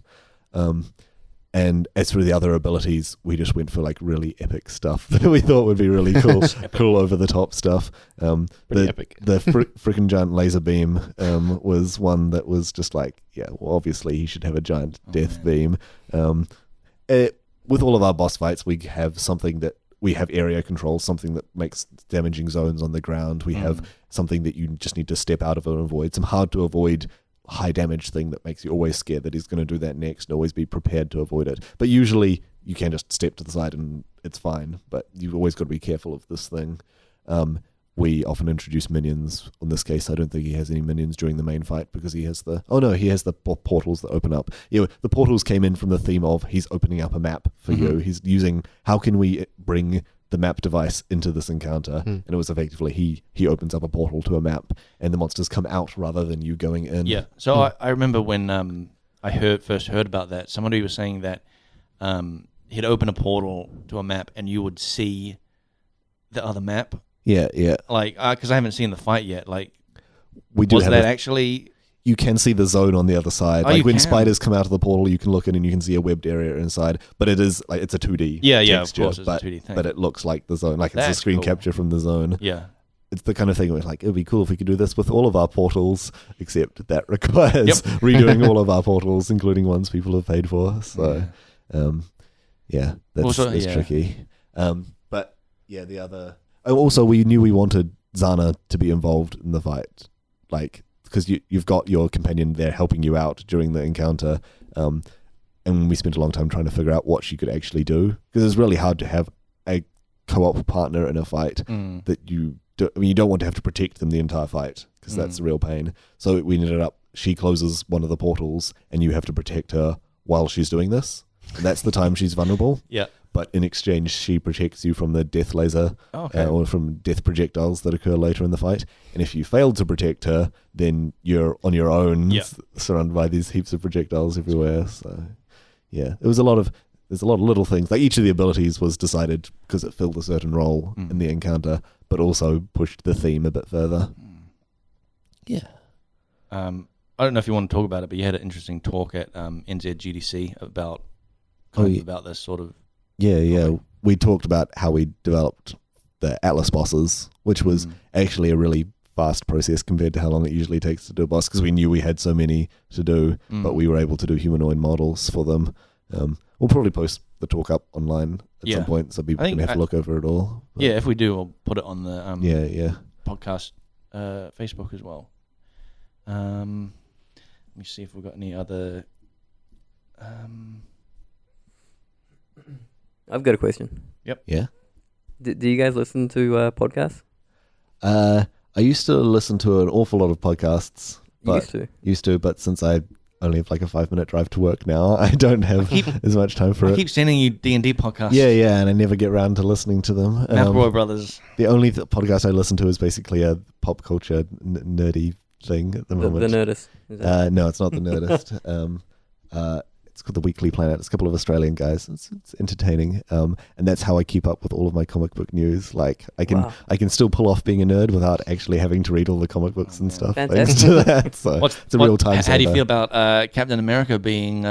And as for the other abilities, we just went for like really epic stuff that we thought would be really cool, cool over the top stuff. Epic. The freaking giant laser beam was one that was just like, obviously he should have a giant death beam. With all of our boss fights, we have something that we have area control, something that makes damaging zones on the ground. We have something that you just need to step out of and avoid. Some hard to avoid high damage thing that makes you always scared that he's going to do that next, and always be prepared to avoid it. But usually you can just step to the side and it's fine, but you've always got to be careful of this thing. We often introduce minions. In this case, I don't think he has any minions during the main fight because he has he has the portals that open up. The portals came in from the theme of he's opening up a map for you. He's using, how can we bring the map device into this encounter? And it was effectively he opens up a portal to a map and the monsters come out rather than you going in. Yeah. So I remember when I first heard about that, somebody was saying that he'd open a portal to a map and you would see the other map. Yeah. Like, because I haven't seen the fight yet. Like, we do was have that actually you can see the zone on the other side. Oh, Like you when can. spiders come out of the portal, you can look in and you can see a webbed area inside. But it is like it's a 2D texture, of course, it's but, a 2D thing. but it looks like the zone. Like it's a That's screen cool. capture from the zone. Yeah. It's the kind of thing where it's like, it would be cool if we could do this with all of our portals, except that requires redoing all of our portals, including ones people have paid for. So, that's tricky. But yeah, the other... Also, we knew we wanted Zana to be involved in the fight. Like, because you've got your companion there helping you out during the encounter. And we spent a long time trying to figure out what she could actually do. Because it's really hard to have a co-op partner in a fight that you don't want to have to protect them the entire fight, because that's a real pain. So we ended up, she closes one of the portals and you have to protect her while she's doing this. And that's the time she's vulnerable. Yeah. But in exchange, she protects you from the death laser or from death projectiles that occur later in the fight. And if you fail to protect her, then you're on your own, surrounded by these heaps of projectiles everywhere. So, yeah, there's a lot of little things. Like each of the abilities was decided because it filled a certain role in the encounter, but also pushed the theme a bit further. Yeah. I don't know if you want to talk about it, but you had an interesting talk at NZGDC about this sort of... Yeah. We talked about how we developed the Atlas bosses, which was actually a really fast process compared to how long it usually takes to do a boss, because we knew we had so many to do, but we were able to do humanoid models for them. We'll probably post the talk up online at some point, so people can have a look over it all. But if we do, we'll put it on the podcast Facebook as well. Let me see if we've got any other... I've got a question. Yep. Yeah. Do you guys listen to podcasts? I used to listen to an awful lot of podcasts. Used to, but since I only have like a 5-minute drive to work now, I don't have as much time for it. I keep sending you D&D podcasts. Yeah, and I never get around to listening to them. McElroy Brothers. The only podcast I listen to is basically a pop culture nerdy thing at the moment. The Nerdist. No, it's not the Nerdist. It's called The Weekly Planet. It's a couple of Australian guys. It's entertaining. And that's how I keep up with all of my comic book news. Like I can still pull off being a nerd without actually having to read all the comic books and stuff. Fantastic. Thanks to that. So it's a real time saver. How do you feel about Captain America being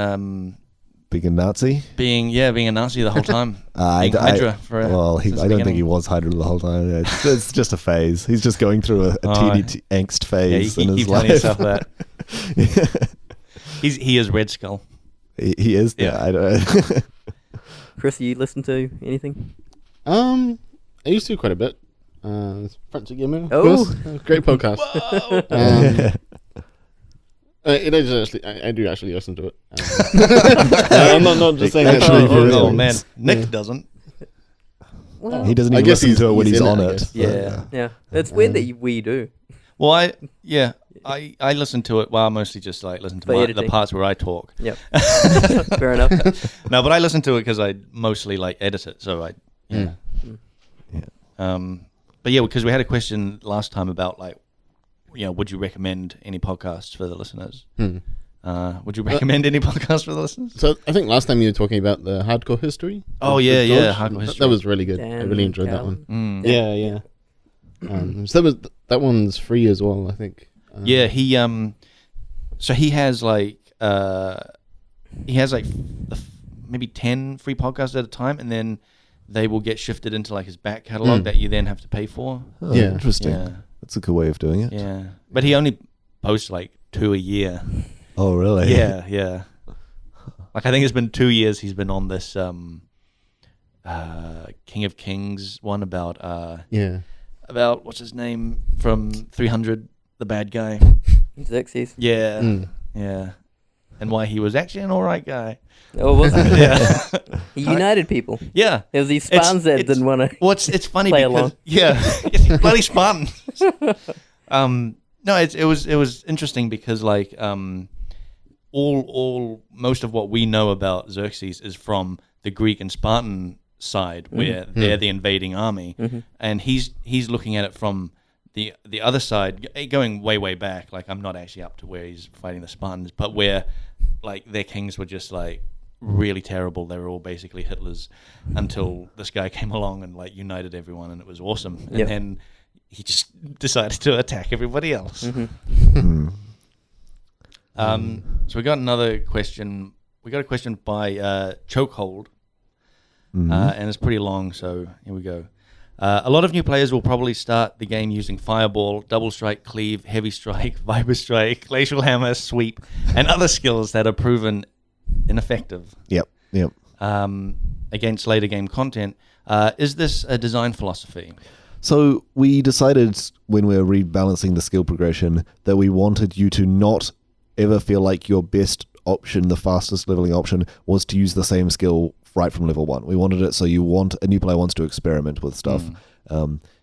being a Nazi? Being a Nazi the whole time. I don't think he was Hydra the whole time. It's just a phase. He's just going through a teeny angst phase in his life. Yourself that. He is Red Skull. He is. Yeah, I don't. Chris, you listen to anything? I used to quite a bit. Front to Gamer. Oh, great podcast. It is actually. I do actually listen to it. I'm not just saying actually. Oh man, Nick doesn't. Well, he doesn't even listen to it when he's on it. Yeah. It's weird that we do. Well, I listen to it. Well, I mostly just like listen to the parts where I talk. Yep. Fair enough. No, but I listen to it because I mostly like edit it. So but yeah, because we had a question last time about like, would you recommend any podcasts for the listeners? Would you recommend any podcasts for the listeners? So I think last time you were talking about the hardcore history. Oh yeah, hardcore history. That was really good. I really enjoyed that one. Yeah. So that one's free as well, I think. He so he has like maybe 10 free podcasts at a time, and then they will get shifted into like his back catalog that you then have to pay for. Oh, yeah, interesting. Yeah. That's a good way of doing it. Yeah, but he only posts like 2 a year. Oh, really? Yeah. Like I think it's been 2 years he's been on this King of Kings one about what's his name from 300, the bad guy. Xerxes. Yeah. And why he was actually an alright guy. Oh, wasn't it? Yeah. He united people. Yeah. There was these Spartans that didn't want to it's funny play because along. Yeah. Bloody Spartans. No, it was interesting because like most of what we know about Xerxes is from the Greek and Spartan side where they're the invading army, and he's looking at it from the other side, going way back. Like I'm not actually up to where he's fighting the Spartans, but where like their kings were just like really terrible. They were all basically Hitlers until this guy came along and like united everyone, and it was awesome. And then he just decided to attack everybody else. So we got another question. We got a question by Chokehold, and it's pretty long, so here we go. A lot of new players will probably start the game using Fireball, Double Strike, Cleave, Heavy Strike, Viper Strike, Glacial Hammer, Sweep, and other skills that are proven ineffective. Yep. Against later game content. Is this a design philosophy? So we decided when we were rebalancing the skill progression that we wanted you to not ever feel like your best option, the fastest leveling option, was to use the same skill right from level 1. We wanted it so a new player wants to experiment with stuff.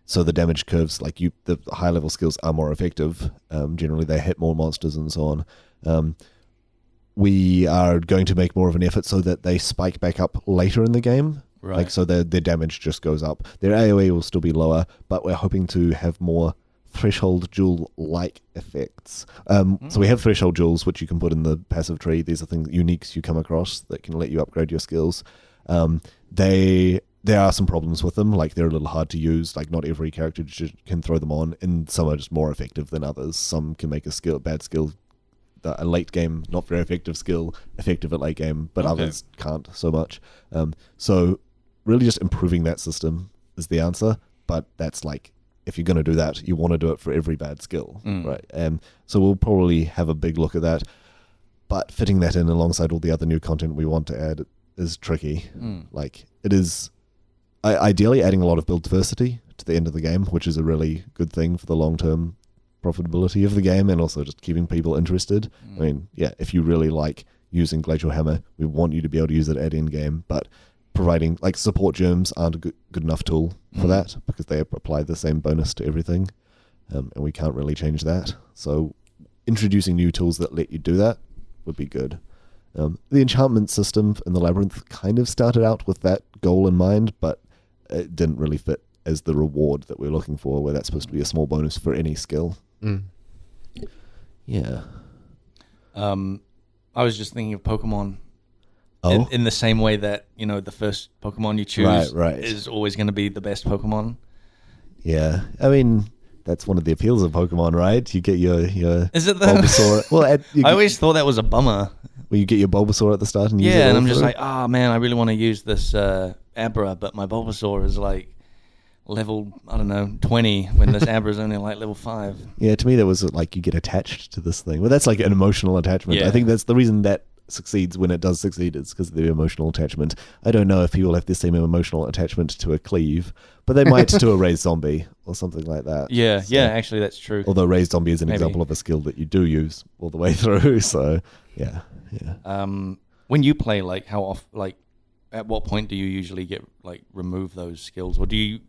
So the damage curves, the high level skills are more effective. Generally, they hit more monsters and so on. We are going to make more of an effort so that they spike back up later in the game. Right. So their damage just goes up. Their AoE will still be lower, but we're hoping to have more threshold jewel-like effects. So we have threshold jewels, which you can put in the passive tree. These are things, uniques you come across that can let you upgrade your skills. There are some problems with them, they're a little hard to use. Not every character can throw them on, and some are just more effective than others. Some can make a bad skill, a late game, not very effective skill, effective at late game, but others can't so much. So really just improving that system is the answer, but that's if you're going to do that, you want to do it for every bad skill, right? So we'll probably have a big look at that, but fitting that in alongside all the other new content we want to add is tricky. It is ideally adding a lot of build diversity to the end of the game, which is a really good thing for the long-term profitability of the game and also just keeping people interested. I mean, if you really like using Glacial Hammer, we want you to be able to use it at end game, but providing support germs aren't a good enough tool for that because they apply the same bonus to everything, and we can't really change that. So introducing new tools that let you do that would be good. The enchantment system in the Labyrinth kind of started out with that goal in mind, but it didn't really fit as the reward that we're looking for, where that's supposed to be a small bonus for any skill. Yeah. I was just thinking of Pokemon. In the same way that, the first Pokemon you choose is always going to be the best Pokemon. Yeah. I mean, that's one of the appeals of Pokemon, right? You get your is it Bulbasaur. Well, I always thought that was a bummer. Well, you get your Bulbasaur at the start and use it and all I'm just through. oh man, I really want to use this Abra, but my Bulbasaur is level, 20, when this Abra is only level 5. Yeah, to me that was you get attached to this thing. Well, that's an emotional attachment. I think that's the reason that succeeds when it does succeed, is because of the emotional attachment. I don't know if people have the same emotional attachment to a Cleave, but they might to a raised zombie or something like that. Yeah, actually that's true. Although raised zombie is an example of a skill that you do use all the way through, so yeah. When you play, how often, at what point do you usually get remove those skills, or do you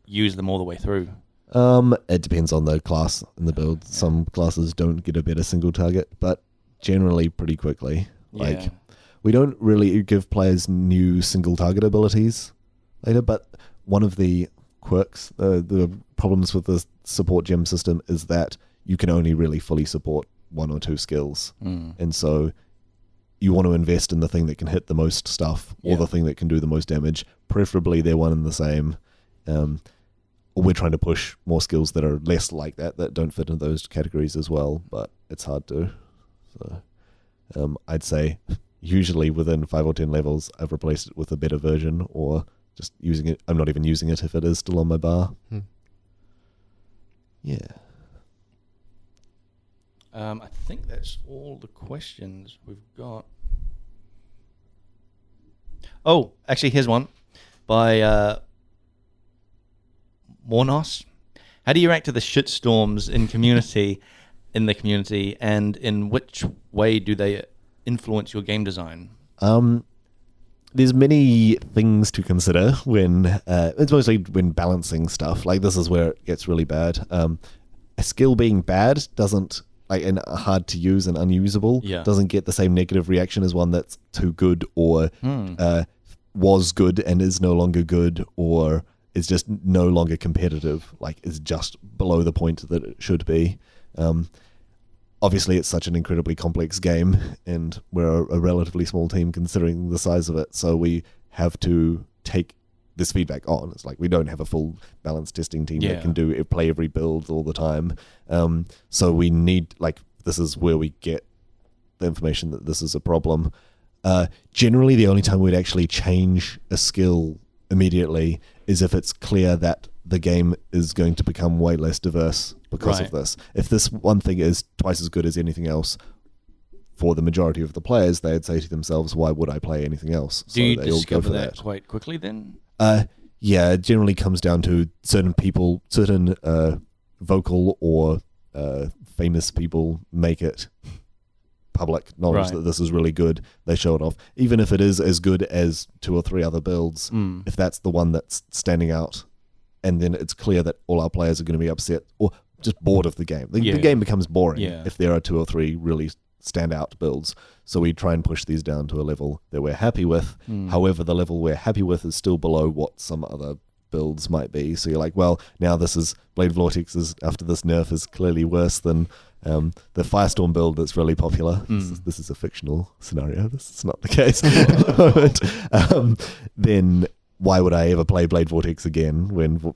use them all the way through? It depends on the class and the build. Some classes don't get a better single target, but generally pretty quickly. We don't really give players new single target abilities later, but one of the quirks, the problems with the support gem system is that you can only really fully support 1 or 2 skills. And so you want to invest in the thing that can hit the most stuff or the thing that can do the most damage. Preferably they're one and the same. Or we're trying to push more skills that are less like that don't fit in those categories as well, but it's hard to. So I'd say usually within 5 or 10 levels I've replaced it with a better version, or just using it. I'm not even using it if it is still on my bar. Yeah. I think that's all the questions we've got. Oh, actually, here's one by Mornos. How do you react to the shitstorms in the community, and in which way do they influence your game design? There's many things to consider when it's mostly when balancing stuff. This is where it gets really bad. A skill being bad doesn't and hard to use and unusable doesn't get the same negative reaction as one that's too good or was good and is no longer good, or is just no longer competitive, is just below the point that it should be. Obviously, it's such an incredibly complex game, and we're a relatively small team considering the size of it, so we have to take this feedback on. It's we don't have a full balanced testing team that can play every build all the time. So we need, this is where we get the information that this is a problem. Generally, the only time we'd actually change a skill immediately is if it's clear that the game is going to become way less diverse because of this. If this one thing is twice as good as anything else, for the majority of the players, they'd say to themselves, why would I play anything else? Do you discover that quite quickly then? Yeah, it generally comes down to certain people, certain vocal or famous people make it public knowledge that this is really good. They show it off. Even if it is as good as 2 or 3 other builds, if that's the one that's standing out, and then it's clear that all our players are going to be upset or just bored of the game. The game becomes boring if there are 2 or 3 really standout builds. So we try and push these down to a level that we're happy with. However, the level we're happy with is still below what some other builds might be. So you're like, well, now this is Blade Vortex is after this nerf is clearly worse than the Firestorm build that's really popular. This is a fictional scenario. This is not the case. Then why would I ever play Blade Vortex again when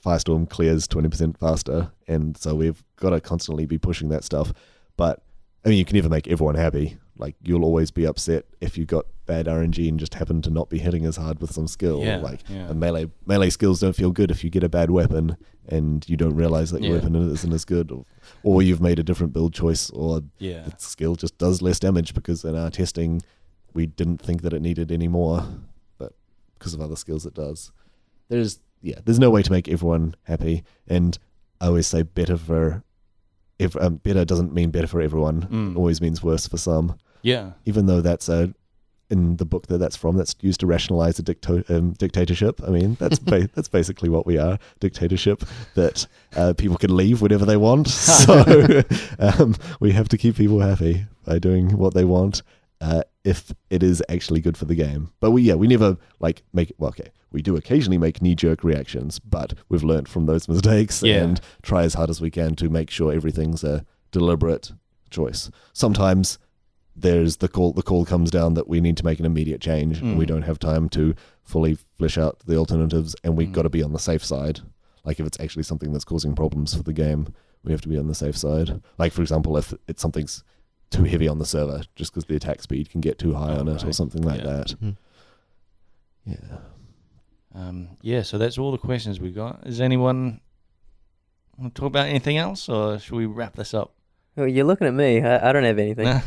Firestorm clears 20% faster? And so we've got to constantly be pushing that stuff. But I mean, you can never make everyone happy. Like, you'll always be upset if you got bad RNG and just happen to not be hitting as hard with some skill. The melee skills don't feel good if you get a bad weapon and you don't realize that your weapon isn't as good, or you've made a different build choice, or the skill just does less damage because in our testing we didn't think that it needed any more, but because of other skills it does. There's no way to make everyone happy, and I always say better doesn't mean better for everyone. It always means worse for some. Even though that's in the book that's from, that's used to rationalize a dictatorship. I mean, that's basically what we are, dictatorship, that people can leave whenever they want. So we have to keep people happy by doing what they want if it is actually good for the game. But we never make it, we do occasionally make knee-jerk reactions, but we've learnt from those mistakes and try as hard as we can to make sure everything's a deliberate choice. Sometimes there's the call comes down that we need to make an immediate change and we don't have time to fully flesh out the alternatives, and we've got to be on the safe side. Like, if it's actually something that's causing problems for the game, we have to be on the safe side. Like, for example, if it's something's too heavy on the server just because the attack speed can get too high on it or something like that. So that's all the questions we got. Is anyone want to talk about anything else, or should we wrap this up? Well, you're looking at me. I don't have anything. I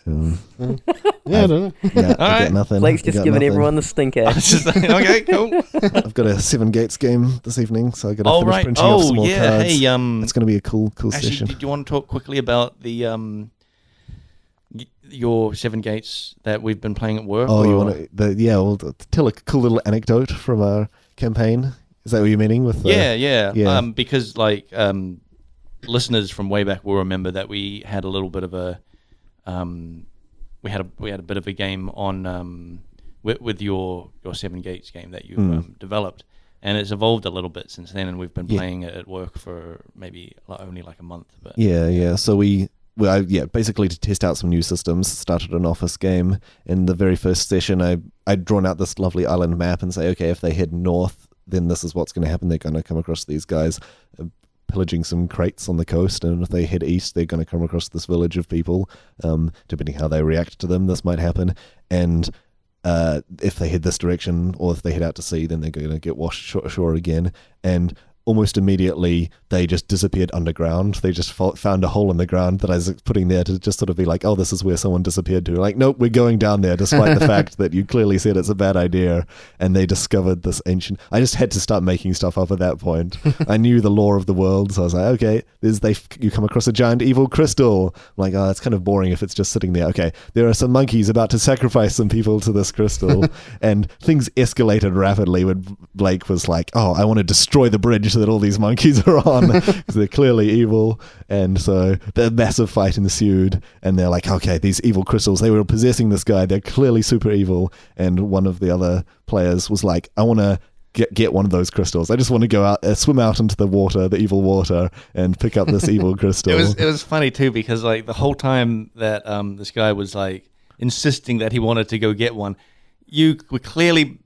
don't know. All right. Nothing. Blake's just giving everyone the stink eye. Okay, cool. I've got a 7 Gates game this evening, so I've got to finish printing off some more cards. Hey, it's going to be a cool session. Did you want to talk quickly about the your 7 Gates that we've been playing at work? You want to? We'll tell a cool little anecdote from our campaign. Is that what you're meaning with? Because listeners from way back will remember that we had a little bit of a we had a bit of a game on with your 7 Gates game that you developed, and it's evolved a little bit since then, and we've been playing it at work for maybe only like a month. But so basically to test out some new systems, started an office game. In the very first session, I'd drawn out this lovely island map and say, okay, if they head north, then this is what's going to happen. They're going to come across these guys pillaging some crates on the coast, and if they head east, they're going to come across this village of people. Depending how they react to them, this might happen. And if they head this direction, or if they head out to sea, then they're going to get washed ashore again. And almost immediately, they just disappeared underground. They just found a hole in the ground that I was putting there to just sort of be like, oh, this is where someone disappeared to. Like, nope, we're going down there, despite the fact that you clearly said it's a bad idea. And they discovered this ancient... I just had to start making stuff up at that point. I knew the lore of the world, so I was like, okay, you come across a giant evil crystal. I'm like, oh, it's kind of boring if it's just sitting there. Okay, there are some monkeys about to sacrifice some people to this crystal. And things escalated rapidly when Blake was like, oh, I want to destroy the bridge that all these monkeys are on because they're clearly evil. And so the massive fight ensued, and they're like, okay, these evil crystals, they were possessing this guy, they're clearly super evil. And one of the other players was like, I want to get one of those crystals. I just want to go out, swim out into the water, the evil water, and pick up this evil crystal. It was funny too, because like the whole time that this guy was like insisting that he wanted to go get one, you were clearly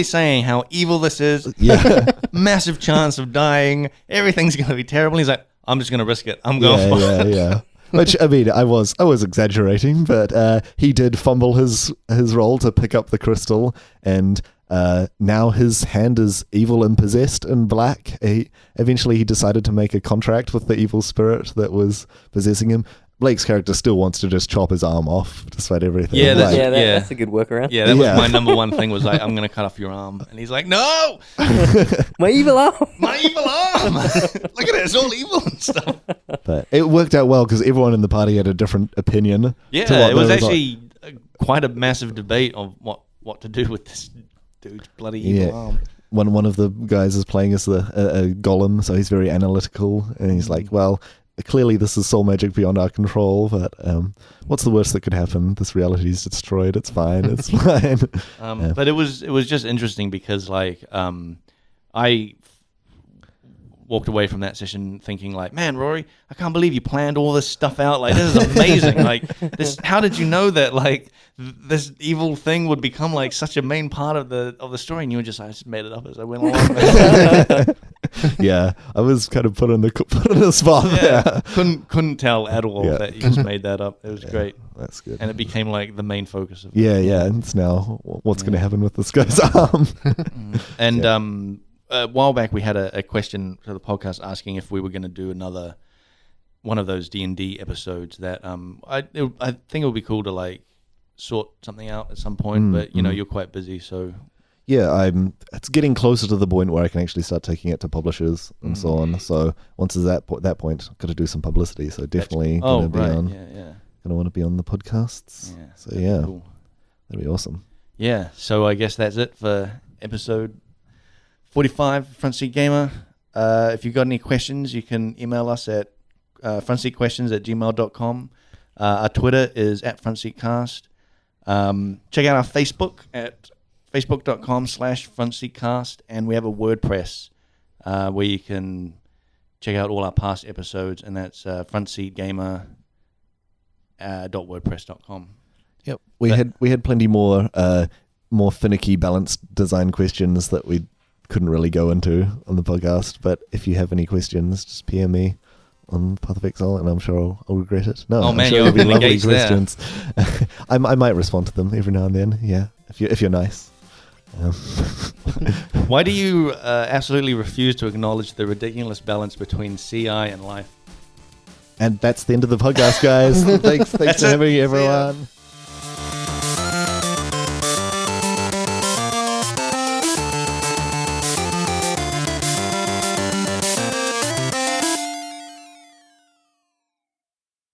saying how evil this is. Yeah. Massive chance of dying. Everything's going to be terrible. He's like, I'm just gonna risk it. I'm going for it. Yeah. Which, I mean, I was exaggerating, but he did fumble his role to pick up the crystal, and now his hand is evil and possessed and black. Eventually he decided to make a contract with the evil spirit that was possessing him. Blake's character still wants to just chop his arm off, despite everything. Yeah, that's a good workaround. Yeah, that was my number one thing, was like, I'm going to cut off your arm. And he's like, no! My evil arm! My evil arm! Look at it, it's all evil and stuff. But it worked out well, because everyone in the party had a different opinion. Yeah, it was actually quite a massive debate of what to do with this dude's bloody evil arm. One of the guys is playing as a golem, so he's very analytical, and he's like, well, clearly this is soul magic beyond our control, but what's the worst that could happen? This reality is destroyed. It's fine. It's fine. But it was just interesting because like I walked away from that session thinking like, man, Rory, I can't believe you planned all this stuff out. Like, this is amazing. Like, this, how did you know that like this evil thing would become like such a main part of the story? And you were just, I just made it up as I went along. Yeah, I was kind of put in the spot there. Couldn't tell at all that you just made that up. It was great. That's good. And it became like the main focus of it. Yeah. And it's now what's going to happen with this guy's arm. And a while back we had a question for the podcast asking if we were going to do another one of those D&D episodes that I think it would be cool to like sort something out at some point, but you know, you're quite busy, so yeah, it's getting closer to the point where I can actually start taking it to publishers and so on. So once it's that point, I've got to do some publicity. So definitely gonna want to be on the podcasts. Yeah, so yeah, cool. That'd be awesome. Yeah, so I guess that's it for episode 45 Front Seat Gamer. If you've got any questions, you can email us at frontseatquestions@gmail.com. Our Twitter is @FrontSeatCast. Check out our Facebook at facebook.com/frontseatcast, and we have a WordPress where you can check out all our past episodes, and that's frontseatgamer.wordpress.com. Yep, we had plenty more finicky balanced design questions that we couldn't really go into on the podcast, but if you have any questions, just PM me on Path of Exile, and I'm sure I'll regret it. No, oh man, sure you're lovely questions. I might respond to them every now and then. Yeah, if you're nice. Why do you absolutely refuse to acknowledge the ridiculous balance between CI and life? And that's the end of the podcast, guys. Thanks for having me, everyone.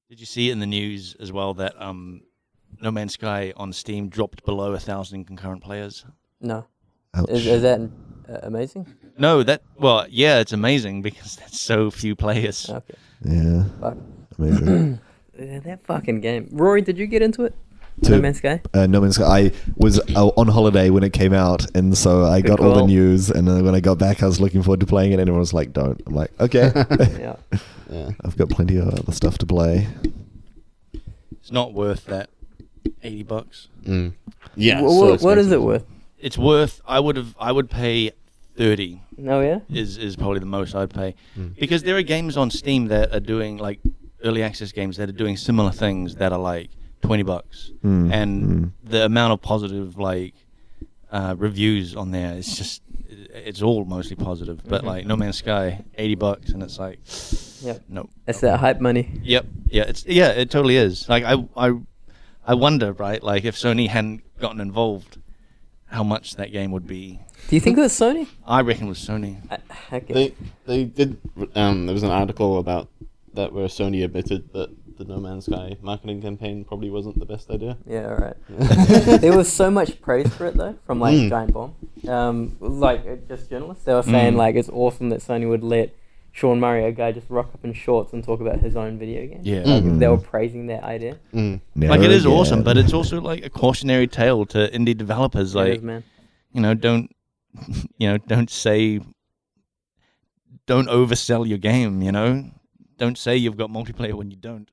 Did you see in the news as well that No Man's Sky on Steam dropped below 1,000 concurrent players? No. Is that amazing? No, it's amazing because there's so few players. Okay. Yeah. Fuck. Amazing. That fucking game. Rory, did you get into it? No Man's Sky? No Man's Sky. I was on holiday when it came out, and so I got all the news, and then when I got back, I was looking forward to playing it, and everyone was like, don't. I'm like, okay. Yeah. I've got plenty of other stuff to play. It's not worth that $80. Yeah. What is it worth? It's worth. I would pay $30. Oh yeah. Is probably the most I'd pay, because there are games on Steam that are doing like early access games that are doing similar things that are like $20, and the amount of positive like reviews on there is just, it's all mostly positive. But like No Man's Sky, $80, and it's like, no, it's that hype money. Yep, it totally is. Like I wonder, right? Like if Sony hadn't gotten involved, how much that game would be. Do you think it was Sony? I reckon it was Sony. Okay. They did. There was an article about that where Sony admitted that the No Man's Sky marketing campaign probably wasn't the best idea. Yeah, right. There was so much praise for it though from like Giant Bomb, just journalists. They were saying like it's awesome that Sony would let Sean Murray, a guy, just rock up in shorts and talk about his own video game. Yeah, they were praising that idea. Like it is awesome, but it's also like a cautionary tale to indie developers. Like, man. Don't oversell your game. Don't say you've got multiplayer when you don't.